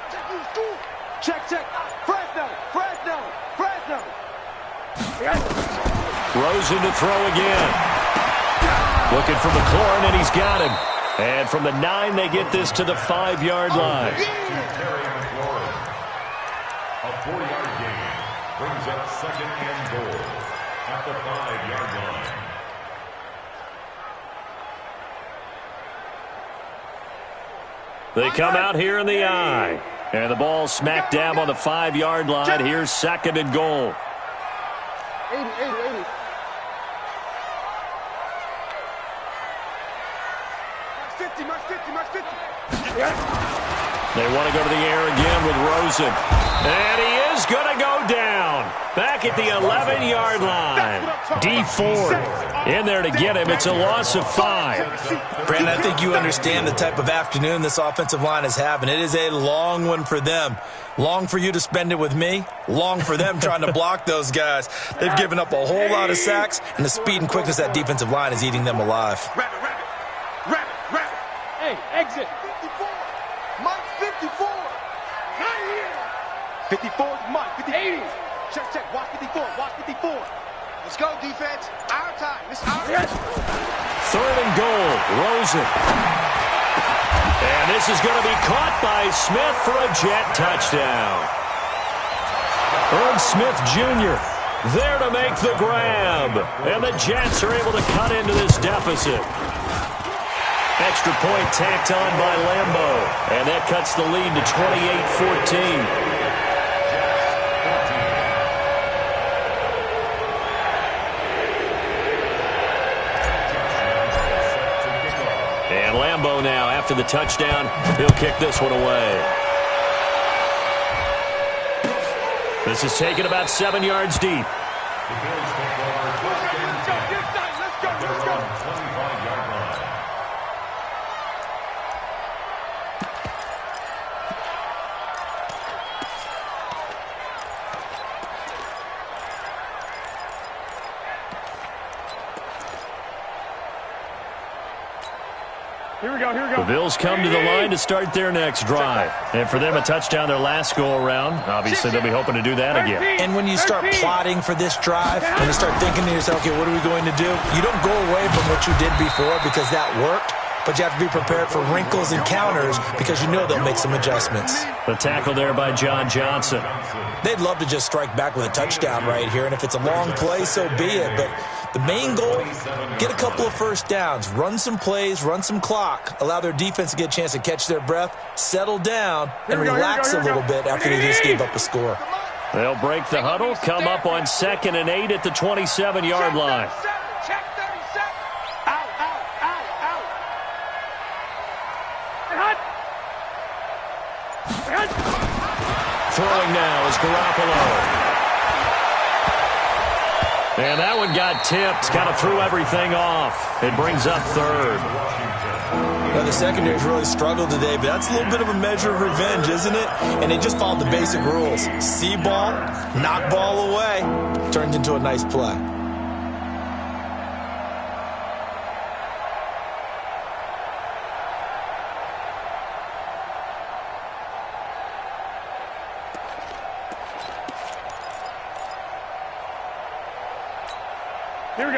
Speaker 4: Check these two. Check. Fresno.
Speaker 1: Rosen to throw again. Looking for McLaurin, and he's got him. And from the 9, they get this to the 5-yard line.
Speaker 5: Terry McLaurin. A 4-yard gain brings up 2nd and goal at the 5-yard line.
Speaker 1: They come out here in the eye. And the ball smack dab on the 5-yard line. Here's 2nd and goal.
Speaker 4: 80. Mark 50.
Speaker 1: They want to go to the air again with Rosen. And he is going to go down. Back at the 11-yard line. D Ford in there to get him. It's a loss of 5.
Speaker 2: Brandon, I think you understand the type of afternoon this offensive line is having. It is a long one for them. Long for you to spend it with me. Long for them trying to block those guys. They've given up a whole lot of sacks, and the speed and quickness of that defensive line is eating them alive.
Speaker 4: Rabbit. Hey, exit. 54. Mike 54. Not here. 54, Mike 50. 80. Check. Watch 54. Let's go, defense. Our time. This is our time.
Speaker 1: 3rd and goal. Rosen. And this is going to be caught by Smith for a Jet touchdown. Irv Smith Jr. there to make the grab. And the Jets are able to cut into this deficit. Extra point tacked on by Lambeau. And that cuts the lead to 28-14. And Lambeau now, after the touchdown, he'll kick this one away. This is taken about 7 yards deep.
Speaker 5: The Bills take over 1st and 10. They're on 25-yard line.
Speaker 3: Here we go.
Speaker 1: The Bills come to the line to start their next drive. And for them, a touchdown their last go-around. Obviously, they'll be hoping to do that again.
Speaker 2: And when you start plotting for this drive, when you start thinking to yourself, okay, what are we going to do? You don't go away from what you did before because that worked. but you have to be prepared for wrinkles and counters because you know they'll make some adjustments.
Speaker 1: The tackle there by John Johnson.
Speaker 2: They'd love to just strike back with a touchdown right here, and if it's a long play, so be it. But the main goal, get a couple of first downs, run some plays, run some clock, allow their defense to get a chance to catch their breath, settle down, and relax a little bit after they just gave up a score.
Speaker 1: They'll break the huddle, come up on 2nd and 8 at the 27-yard line.
Speaker 4: Check 37. Out, out, out, out.
Speaker 1: Throwing now is Garoppolo. And that one got tipped, kind of threw everything off. It brings up 3rd.
Speaker 2: Now, the secondary's really struggled today, but that's a little bit of a measure of revenge, isn't it? And they just followed the basic rules. See ball, knock ball away. Turned into a nice play.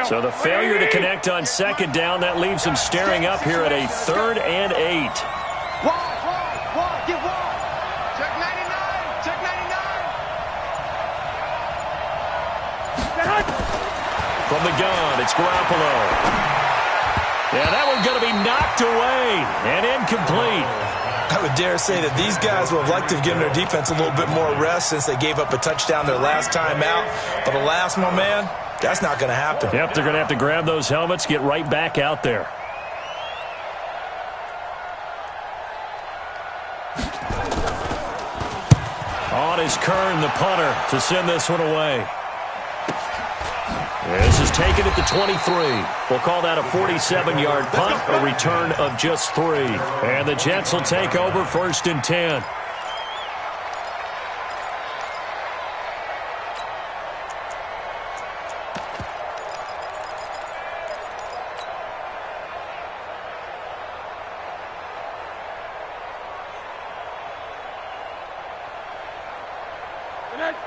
Speaker 1: So the failure to connect on 2nd down, that leaves him staring up here at a 3rd and 8.
Speaker 4: Wide, get wide. Check 99, check 99.
Speaker 1: From the gun, it's Garoppolo. Yeah, that one's going to be knocked away and incomplete.
Speaker 2: I would dare say that these guys would have liked to have given their defense a little bit more rest since they gave up a touchdown their last time out. But alas, my man, that's not going to happen.
Speaker 1: Yep, they're going to have to grab those helmets, get right back out there. On is Kern, the punter, to send this one away. This is taken at the 23. We'll call that a 47-yard punt, a return of just 3. And the Jets will take over 1st and 10.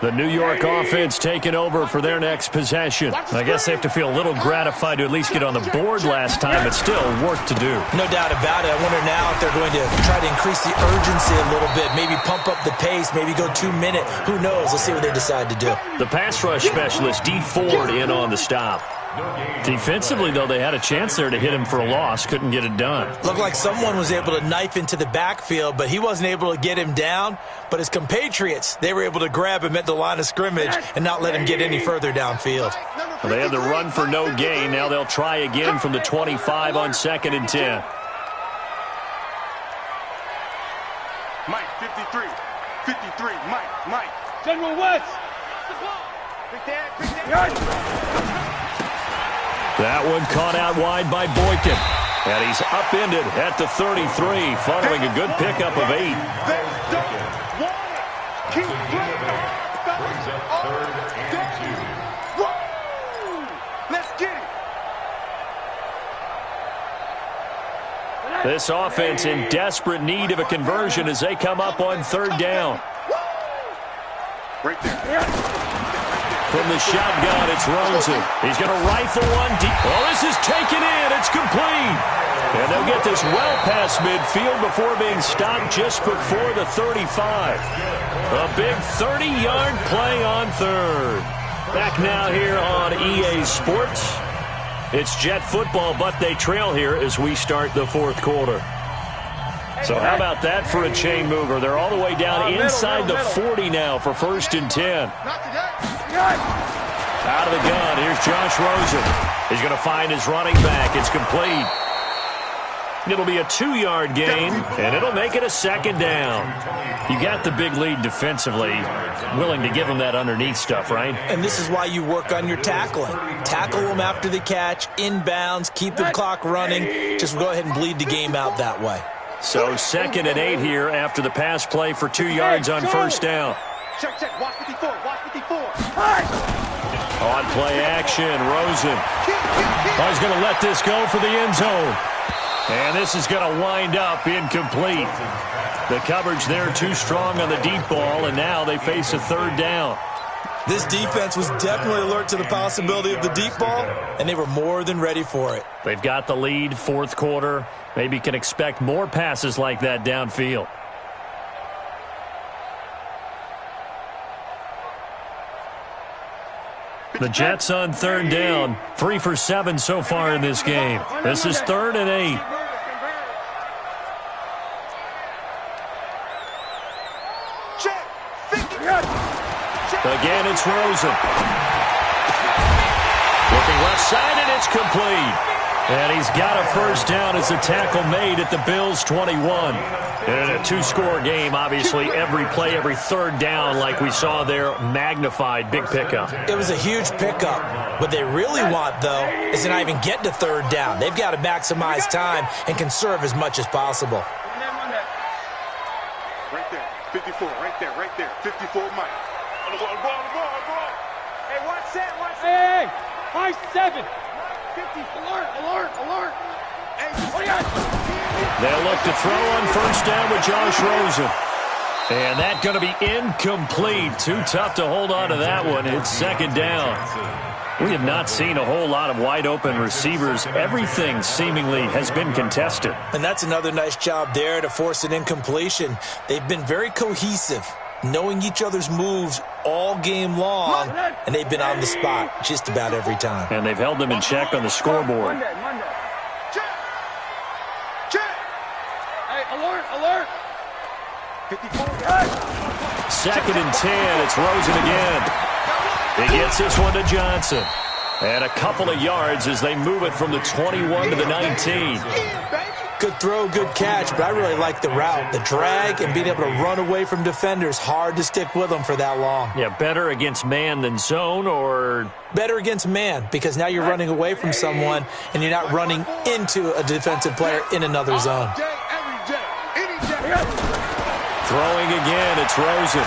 Speaker 1: The New York offense taking over for their next possession. I guess they have to feel a little gratified to at least get on the board last time, but still work to do.
Speaker 2: No doubt about it. I wonder now if they're going to try to increase the urgency a little bit, maybe pump up the pace, maybe go 2-minute. Who knows? Let's see what they decide to do.
Speaker 1: The pass rush specialist, D. Ford, in on the stop. Defensively, though, they had a chance there to hit him for a loss. Couldn't get it done.
Speaker 2: Looked like someone was able to knife into the backfield, but he wasn't able to get him down. But his compatriots, they were able to grab him at the line of scrimmage and not let him get any further downfield.
Speaker 1: Well, they had the run for no gain. Now they'll try again from the 25 on 2nd and 10.
Speaker 4: Mike, 53. 53, Mike. General West. Big Dad.
Speaker 1: That one caught out wide by Boykin. And he's upended at the 33, following a good pickup of 8.
Speaker 4: Keep playing.
Speaker 5: Brings up 3rd and 2.
Speaker 4: Let's get it.
Speaker 1: This offense in desperate need of a conversion as they come up on 3rd down.
Speaker 4: Right there.
Speaker 1: From the shotgun, it's Rosen. He's going to rifle one deep. Oh, this is taken in. It's complete. And they'll get this well past midfield before being stopped just before the 35. A big 30-yard play on 3rd. Back now here on EA Sports. It's Jet football, but they trail here as we start the 4th quarter. So how about that for a chain mover? They're all the way down inside the 40 now for 1st and 10. Out of the gun, here's Josh Rosen. He's going to find his running back. It's complete. It'll be a 2-yard gain, and it'll make it a 2nd down. You got the big lead defensively, willing to give them that underneath stuff, right?
Speaker 2: And this is why you work on your tackling. Tackle them after the catch, inbounds, keep the clock running. Just go ahead and bleed the game out that way.
Speaker 1: So 2nd and 8 here after the pass play for 2 yards on 1st down.
Speaker 4: Check. Watch 54.
Speaker 1: On play action, Rosen. Oh, he's going to let this go for the end zone. And this is going to wind up incomplete. The coverage there too strong on the deep ball, and now they face a 3rd down.
Speaker 2: This defense was definitely alert to the possibility of the deep ball, and they were more than ready for it.
Speaker 1: They've got the lead, 4th quarter. Maybe can expect more passes like that downfield. The Jets on third down. 3 for 7 so far in this game. This is 3rd and 8. Again, it's Rosen. Looking left side, and it's complete. And he's got a first down as the tackle made at the Bills' 21. And in a two-score game, obviously, every play, every third down, like we saw there, magnified, big pickup.
Speaker 2: It was a huge pickup. What they really want, though, is to not even get to third down. They've got to maximize time and conserve as much as possible.
Speaker 4: Right there, 54, right there, 54, Mike. On the ball. Hey, watch that, watch that.
Speaker 3: Hey, 5-7.
Speaker 4: 50, alert. Hey,
Speaker 1: They'll look to throw on first down with Josh Rosen. And that's going to be incomplete. Too tough to hold on to that one. It's second down. We have not seen a whole lot of wide-open receivers. Everything seemingly has been contested.
Speaker 2: And that's another nice job there to force an incompletion. They've been very cohesive, knowing each other's moves all game long, and they've been on the spot just about every time.
Speaker 1: And they've held them in check on the scoreboard.
Speaker 4: check. Hey, alert. 54.
Speaker 1: 2nd and 10. It's Rosen again. He gets this one to Johnson. And a couple of yards as they move it from the 21 to the 19.
Speaker 2: Good throw, good catch, but I really like the route. The drag and being able to run away from defenders. Hard to stick with them for that long.
Speaker 1: Yeah, better against man than zone, or
Speaker 2: better against man, because now you're running away from someone and you're not running into a defensive player in another zone.
Speaker 4: Every day, any day.
Speaker 1: Throwing again, it's Rosen.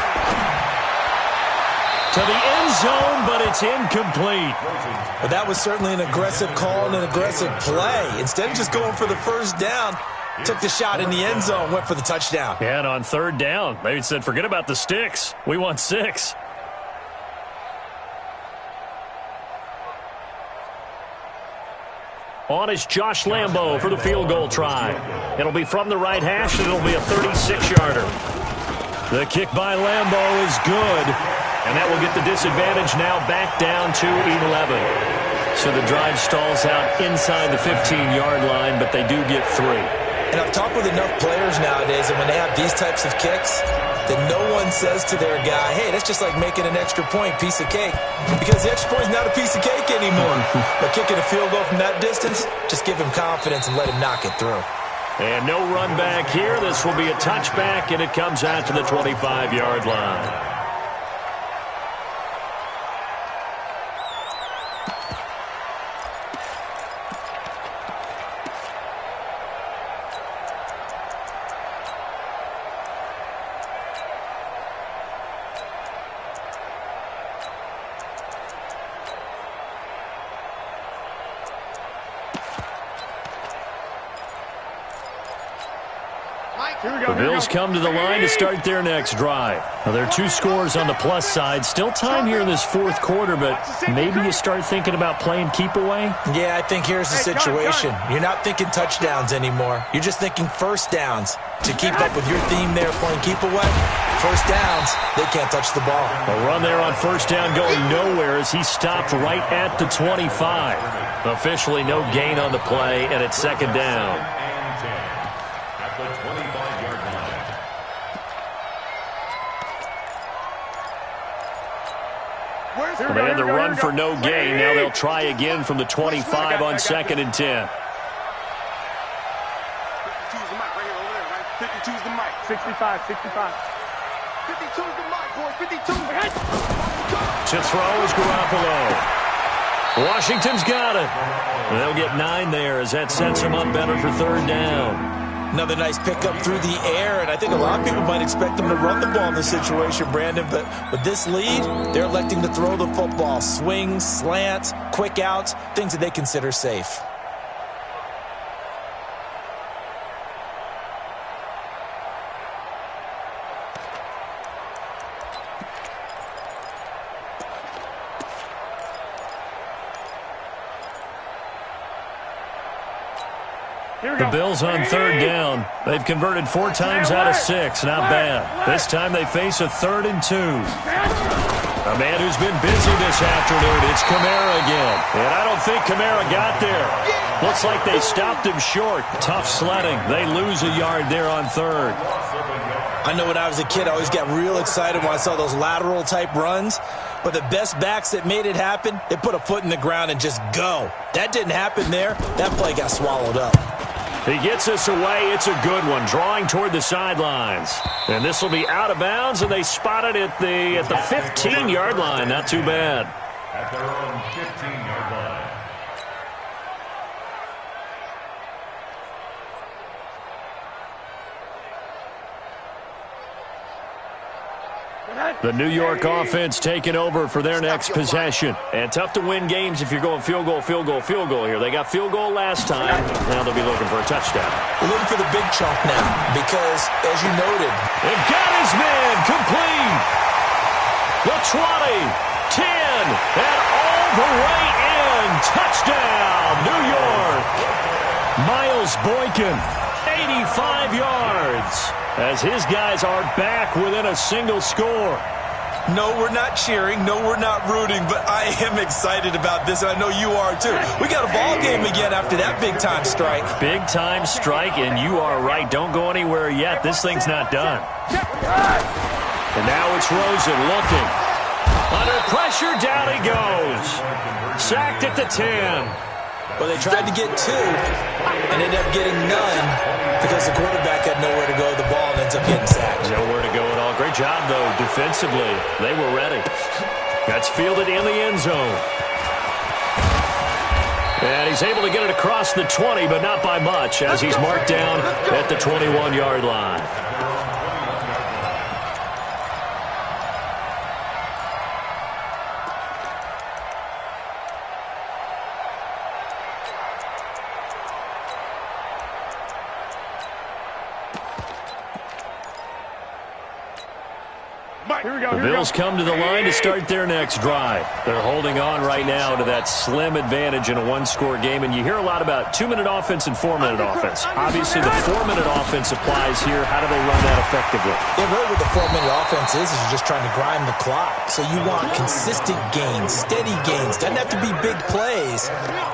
Speaker 1: To the end zone, but it's incomplete.
Speaker 2: But that was certainly an aggressive call and an aggressive play. Instead of just going for the first down, took the shot in the end zone, went for the touchdown.
Speaker 1: And on third down, they said, forget about the sticks. We want 6. On is Josh Lambo for the field goal try. It'll be from the right hash, and it'll be a 36-yarder. The kick by Lambo is good. And that will get the disadvantage now back down to 11. So the drive stalls out inside the 15-yard line, but they do get 3.
Speaker 2: And I've talked with enough players nowadays, and when they have these types of kicks, that no one says to their guy, hey, that's just like making an extra point, piece of cake. Because the extra point is not a piece of cake anymore. But kicking a field goal from that distance, just give him confidence and let him knock it through.
Speaker 1: And no run back here. This will be a touchback, and it comes out to the 25-yard line. The Bills come to the line to start their next drive. Now, there are 2 scores on the plus side. Still time here in this fourth quarter, but maybe you start thinking about playing keep away?
Speaker 2: Yeah, I think here's the situation. You're not thinking touchdowns anymore. You're just thinking first downs. To keep up with your theme there, playing keep away, first downs, they can't touch the ball.
Speaker 1: A run there on first down going nowhere as he stopped right at the 25. Officially no gain on the play, and it's second down. Well, they had the run for no gain. Now they'll try again from the 25 on 2nd and 10.
Speaker 4: 52's the mic right here over there, right? 52's the mic.
Speaker 3: 65.
Speaker 4: 52's the mic, boys. 52.
Speaker 1: To throw is Garoppolo. Washington's got it. They'll get 9 there as that sets them up better for third down.
Speaker 2: Another nice pickup through the air, and I think a lot of people might expect them to run the ball in this situation, Brandon, but with this lead, they're electing to throw the football. Swings, slants, quick outs, things that they consider safe.
Speaker 1: The Bills on third down. They've converted 4 times out of 6. Not bad. This time they face a 3rd and 2. A man who's been busy this afternoon. It's Kamara again. And I don't think Kamara got there. Looks like they stopped him short. Tough sledding. They lose a yard there on 3rd.
Speaker 2: I know when I was a kid, I always got real excited when I saw those lateral type runs. But the best backs that made it happen, they put a foot in the ground and just go. That didn't happen there. That play got swallowed up.
Speaker 1: He gets us away. It's a good one, drawing toward the sidelines. And this will be out of bounds, and they spot it at the 15-yard line. Not too bad.
Speaker 5: At their own 15-yard line.
Speaker 1: The New York offense taking over for their next possession. And tough to win games if you're going field goal, field goal, field goal here. They got field goal last time. Now they'll be looking for a touchdown.
Speaker 2: We're looking for the big chunk now because, as you noted,
Speaker 1: it got his man complete. The 20, 10, and all the way in. Touchdown, New York. Miles Boykin, 85 yards. As his guys are back within a single score.
Speaker 2: No, we're not cheering. No, we're not rooting. But I am excited about this, and I know you are too. We got a ball game again after that big-time strike.
Speaker 1: Big-time strike, and you are right. Don't go anywhere yet. This thing's not done. And now it's Rosen looking. Under pressure, down he goes. Sacked at the 10.
Speaker 2: Well, they tried to get 2 and ended up getting none because the quarterback had nowhere to go. The ball ends up getting sacked.
Speaker 1: Nowhere to go at all. Great job, though, defensively. They were ready. That's fielded in the end zone. And he's able to get it across the 20, but not by much, as he's marked down at the 21-yard line. The Bills come to the line to start their next drive. They're holding on right now to that slim advantage in a one-score game, and you hear a lot about 2-minute offense and 4-minute offense. Obviously, the 4-minute offense applies here. How do they run that effectively?
Speaker 2: Yeah, really what the 4-minute offense is you're just trying to grind the clock. So you want consistent gains, steady gains. Doesn't have to be big plays,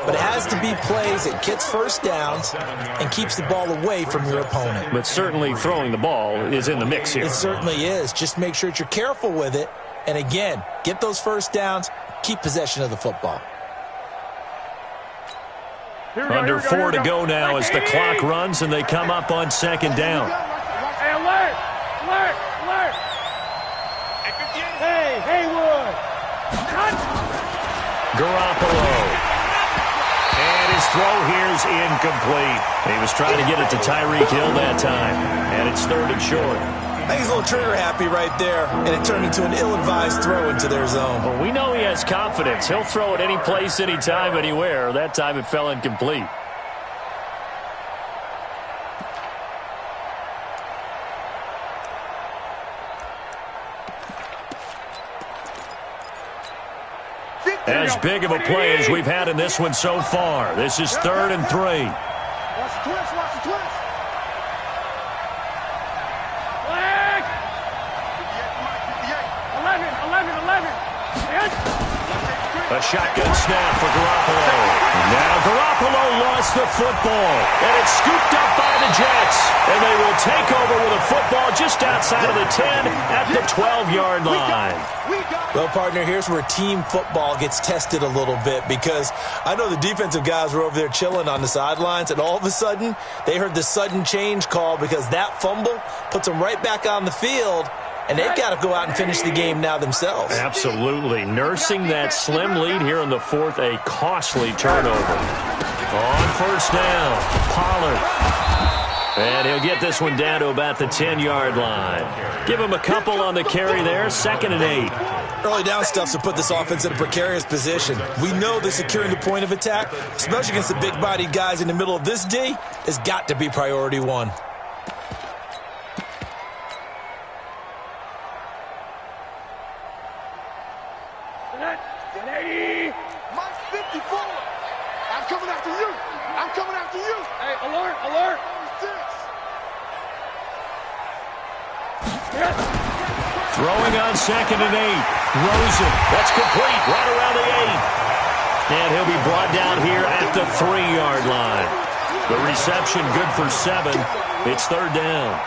Speaker 2: but it has to be plays that gets first downs and keeps the ball away from your opponent.
Speaker 1: But certainly throwing the ball is in the mix here.
Speaker 2: It certainly is. Just make sure that you're careful with it. And again, get those first downs, keep possession of the football.
Speaker 1: Under 4 to go now as the clock runs and they come up on second down.
Speaker 3: Hey, alert! Alert! Alert! Hey, Haywood!
Speaker 1: Garoppolo. And his throw here's incomplete. He was trying to get it to Tyreek Hill that time. And it's 3rd and short.
Speaker 2: I think he's a little trigger happy right there, and it turned into an ill-advised throw into their zone.
Speaker 1: Well, we know he has confidence. He'll throw it any place, anytime, anywhere. That time it fell incomplete. As big of a play as we've had in this one so far. This is 3rd and 3.
Speaker 3: Watch the twist, watch the twist. Flag! 11.
Speaker 1: A shotgun snap for Garoppolo. Now Garoppolo lost the football. And it's scooped up by the Jets. And they will take over with a football just outside of the 10 at the 12-yard line.
Speaker 2: Well, partner, here's where team football gets tested a little bit because I know the defensive guys were over there chilling on the sidelines, and all of a sudden they heard the sudden change call because that fumble puts them right back on the field, and they've got to go out and finish the game now themselves.
Speaker 1: Absolutely. Nursing that slim lead here in the 4th, a costly turnover. On first down, Pollard. And he'll get this one down to about the 10-yard line. Give him a couple on the carry there, 2nd and 8.
Speaker 2: Early down stuff to put this offense in a precarious position. We know that securing the point of attack, especially against the big-bodied guys in the middle of this D, has got to be priority 1.
Speaker 3: Mike 54. I'm coming after you.
Speaker 4: I'm coming after you.
Speaker 3: Hey, alert, alert.
Speaker 1: Throwing on 2nd and 8. Rosen. That's complete right around the 8. And he'll be brought down here at the 3-yard line. The reception good for 7. It's 3rd down.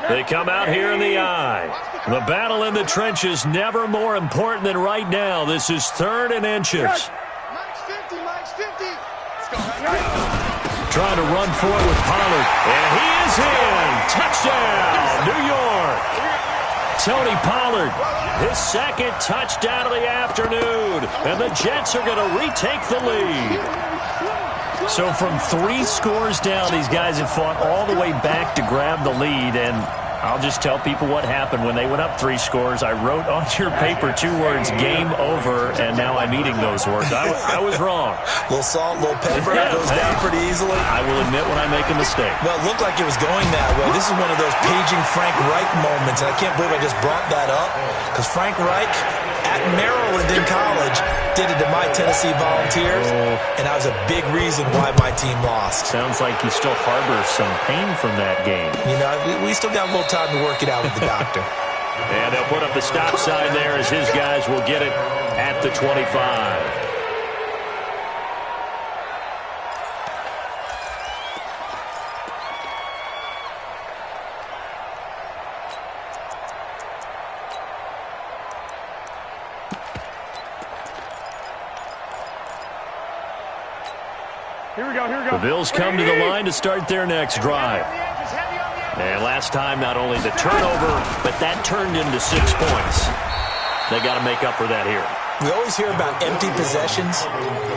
Speaker 1: They come out here in the eye. The battle in the trenches never more important than right now. This is 3rd and inches.
Speaker 4: Mike's 50, Mike's 50. Let's go.
Speaker 1: Trying to run for it with Pollard. And he is in. Touchdown, New York. Tony Pollard, his 2nd touchdown of the afternoon. And the Jets are going to retake the lead. So from 3 scores down, these guys have fought all the way back to grab the lead. And I'll just tell people what happened when they went up 3 scores. I wrote on your paper 2 words, game over, and now I'm eating those words. I was wrong.
Speaker 2: A little salt, a little pepper, it goes down pretty easily.
Speaker 1: I will admit when I make a mistake.
Speaker 2: Well, it looked like it was going that way. This is one of those paging Frank Reich moments, and I can't believe I just brought that up, because Frank Reich at Maryland in college did it to my Tennessee Volunteers, and that was a big reason why my team lost.
Speaker 1: Sounds like he still harbors some pain from that game.
Speaker 2: You know, we still got a little time to work it out with the doctor.
Speaker 1: And they'll put up the stop sign there as his guys will get it at the 25.
Speaker 3: Here we go, here we go.
Speaker 1: The Bills come to the line to start their next drive. And last time, not only the turnover, but that turned into 6 points. They got to make up for that here.
Speaker 2: We always hear about empty possessions,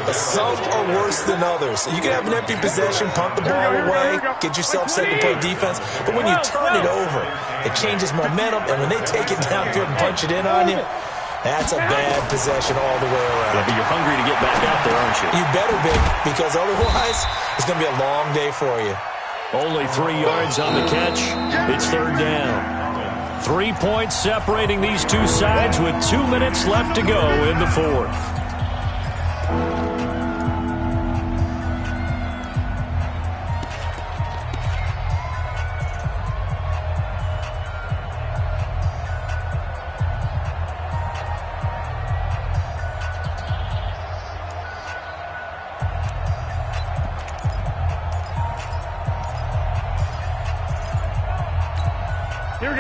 Speaker 2: but some are worse than others. You can have an empty possession, punt the ball away, get yourself set to play defense, but when you turn it over, it changes momentum, and when they take it downfield and punch it in on you, that's a bad possession all the way around.
Speaker 1: Yeah, but you're hungry to get back out there, aren't you?
Speaker 2: You better be, because otherwise, it's going to be a long day for you.
Speaker 1: Only 3 yards on the catch. It's 3rd down. 3 points separating these two sides with 2 minutes left to go in the 4th.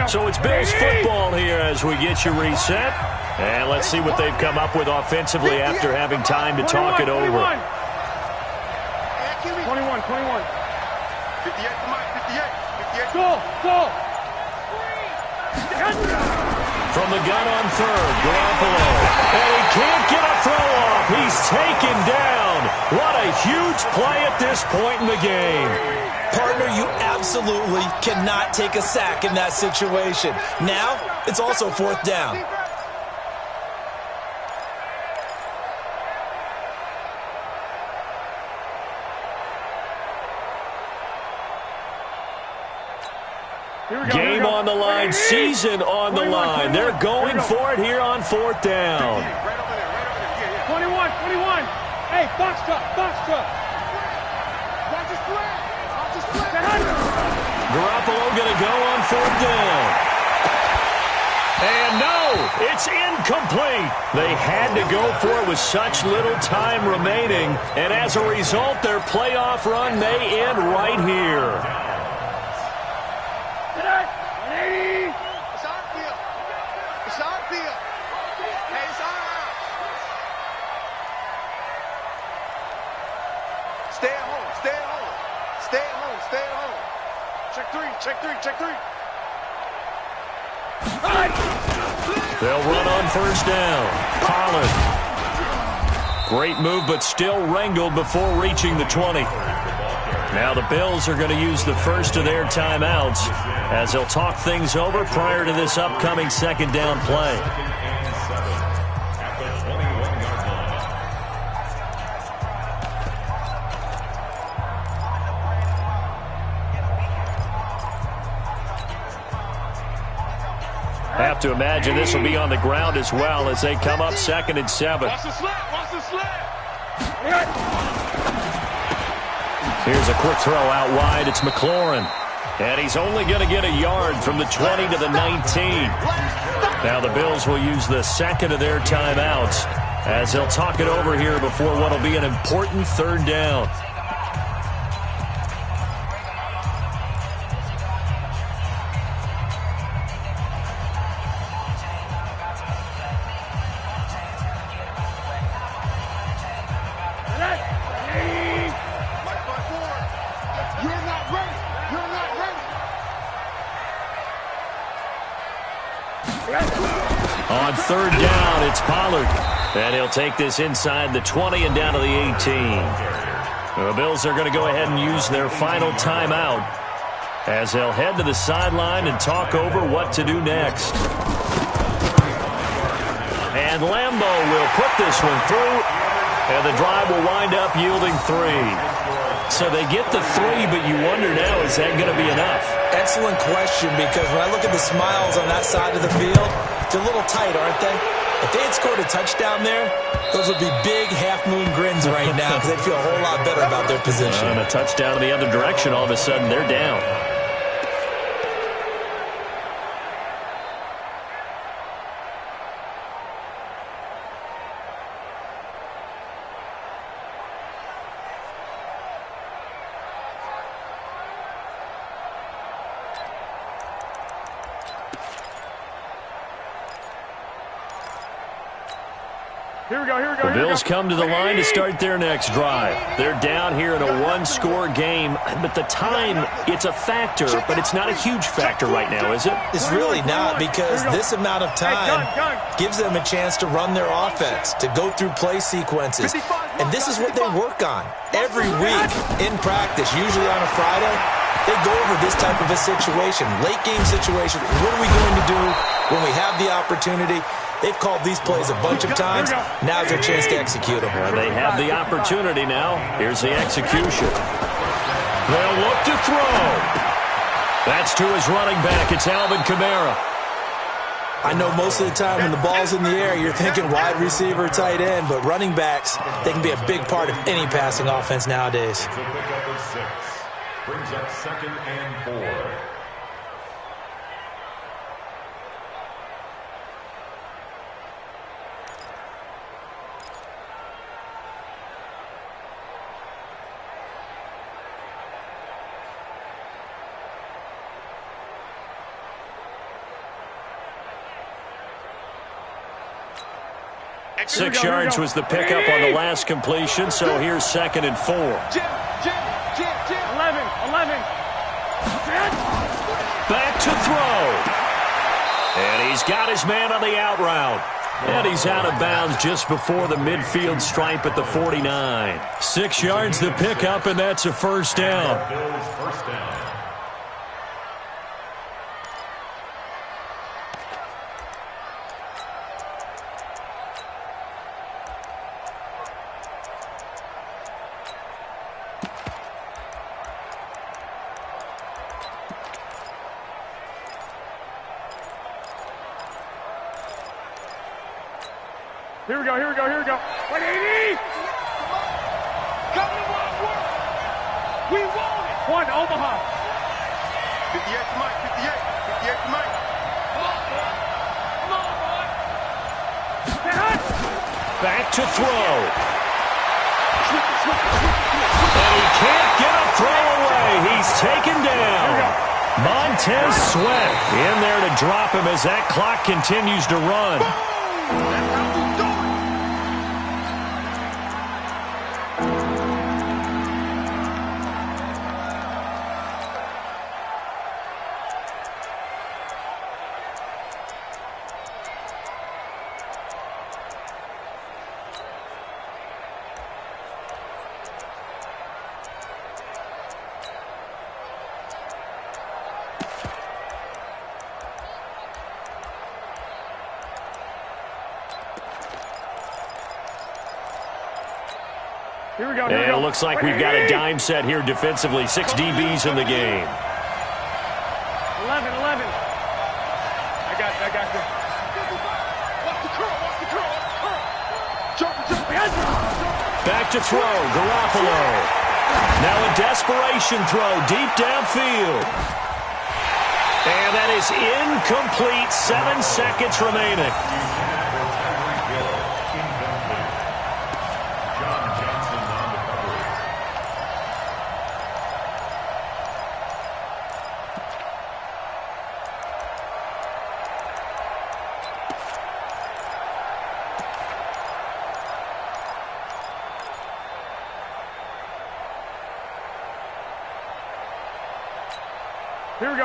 Speaker 1: So it's Bills football here as we get you reset. And let's see what they've come up with offensively after having time to talk it over.
Speaker 3: 21, 21.
Speaker 4: 58 to Mike, 58.
Speaker 3: Go.
Speaker 1: From the gun on 3rd, Garoppolo. And he can't get a throw off. He's taken down. What a huge play at this point in the game.
Speaker 2: Partner, you absolutely cannot take a sack in that situation. Now, it's also 4th down.
Speaker 1: Game on the line, season on the line. They're going for it here on 4th down.
Speaker 3: 21. Hey, box truck.
Speaker 4: Watch his flag.
Speaker 1: Garoppolo going to go on 4th down. And no, it's incomplete. They had to go for it with such little time remaining. And as a result, their playoff run may end right here.
Speaker 4: It's our field. Hey, it's ours. Stay at home. Check three.
Speaker 1: They'll run on 1st down. Pollard. Great move, but still wrangled before reaching the 20. Now the Bills are going to use the first of their timeouts as they'll talk things over prior to this upcoming 2nd down play. have to imagine this will be on the ground as well as they come up 2nd and 7.
Speaker 3: Watch the slap. Watch the slap.
Speaker 1: Here's a quick throw out wide. It's McLaurin. And he's only going to get a yard from the 20 to the 19. Now the Bills will use the second of their timeouts as they'll talk it over here before what will be an important 3rd down. On 3rd down, it's Pollard. And he'll take this inside the 20 and down to the 18. The Bills are going to go ahead and use their final timeout as they'll head to the sideline and talk over what to do next. And Lambo will put this one through, and the drive will wind up yielding 3. So they get the 3, but you wonder now, is that going to be enough?
Speaker 2: Excellent question, because when I look at the smiles on that side of the field, they're a little tight, aren't they? If they had scored a touchdown there, those would be big half-moon grins right now because they'd feel a whole lot better about their position.
Speaker 1: And a touchdown in the other direction, all of a sudden they're down. The Bills come to the line to start their next drive. They're down here in a one-score game, but the time, it's a factor, but it's not a huge factor right now, is it?
Speaker 2: It's really not, because this amount of time gives them a chance to run their offense, to go through play sequences. And this is what they work on every week in practice, usually on a Friday. They go over this type of a situation, late game situation. What are we going to do when we have the opportunity? They've called these plays a bunch of times. Now's their chance to execute them.
Speaker 1: Well, they have the opportunity now. Here's the execution. They'll look to throw. That's to his running back. It's Alvin Kamara.
Speaker 2: I know most of the time when the ball's in the air, you're thinking wide receiver, tight end, but running backs, they can be a big part of any passing offense nowadays.
Speaker 5: It's a pickup of 6. Brings up 2nd and 4.
Speaker 1: Six yards was the pickup on the last completion, so here's 2nd and 4.
Speaker 3: 11.
Speaker 1: Back to throw. And he's got his man on the out route. And he's out of bounds just before the midfield stripe at the 49. 6 yards the pickup, and that's a 1st down.
Speaker 5: Bills first down.
Speaker 3: Here we go. 180! Come to work! We want it! One, Omaha. 58 to Mike, 58 to Mike. Come on, boy.
Speaker 1: Back to throw. And he can't get a throw away. He's taken down. Montez Sweat in there to drop him as that clock continues to run. And it looks like we've got a dime set here defensively. 6 DBs in the game.
Speaker 3: 11. I got you.
Speaker 1: back to throw. Garoppolo. Now a desperation throw deep downfield. And that is incomplete. 7 seconds remaining.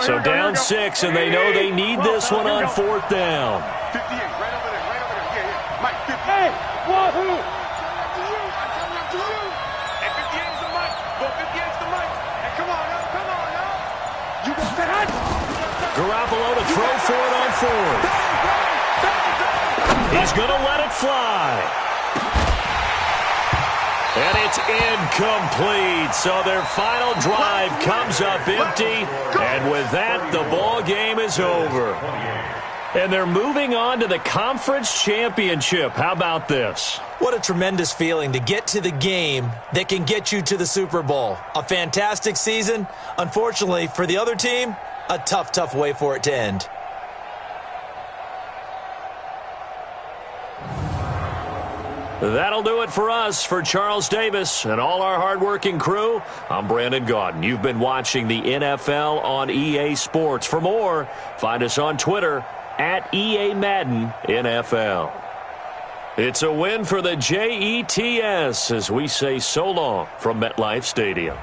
Speaker 1: So down 6, and they know they need this one on 4th down.
Speaker 3: 58, right over there, right over there. Yeah. Mike, 58. Hey, wahoo! And 58 is the Mike. Go 58 is the Mike. And come on now. You got that?
Speaker 1: Garoppolo to throw for it on 4th. He's going to let it fly. And it's incomplete. So their final drive comes up empty. And with that, the ball game is over. And they're moving on to the conference championship. How about this?
Speaker 2: What a tremendous feeling to get to the game that can get you to the Super Bowl. A fantastic season. Unfortunately, for the other team, a tough way for it to end.
Speaker 1: That'll do it for us. For Charles Davis and all our hardworking crew, I'm Brandon Gaudin. You've been watching the NFL on EA Sports. For more, find us on Twitter at EA Madden NFL. It's a win for the Jets as we say so long from MetLife Stadium.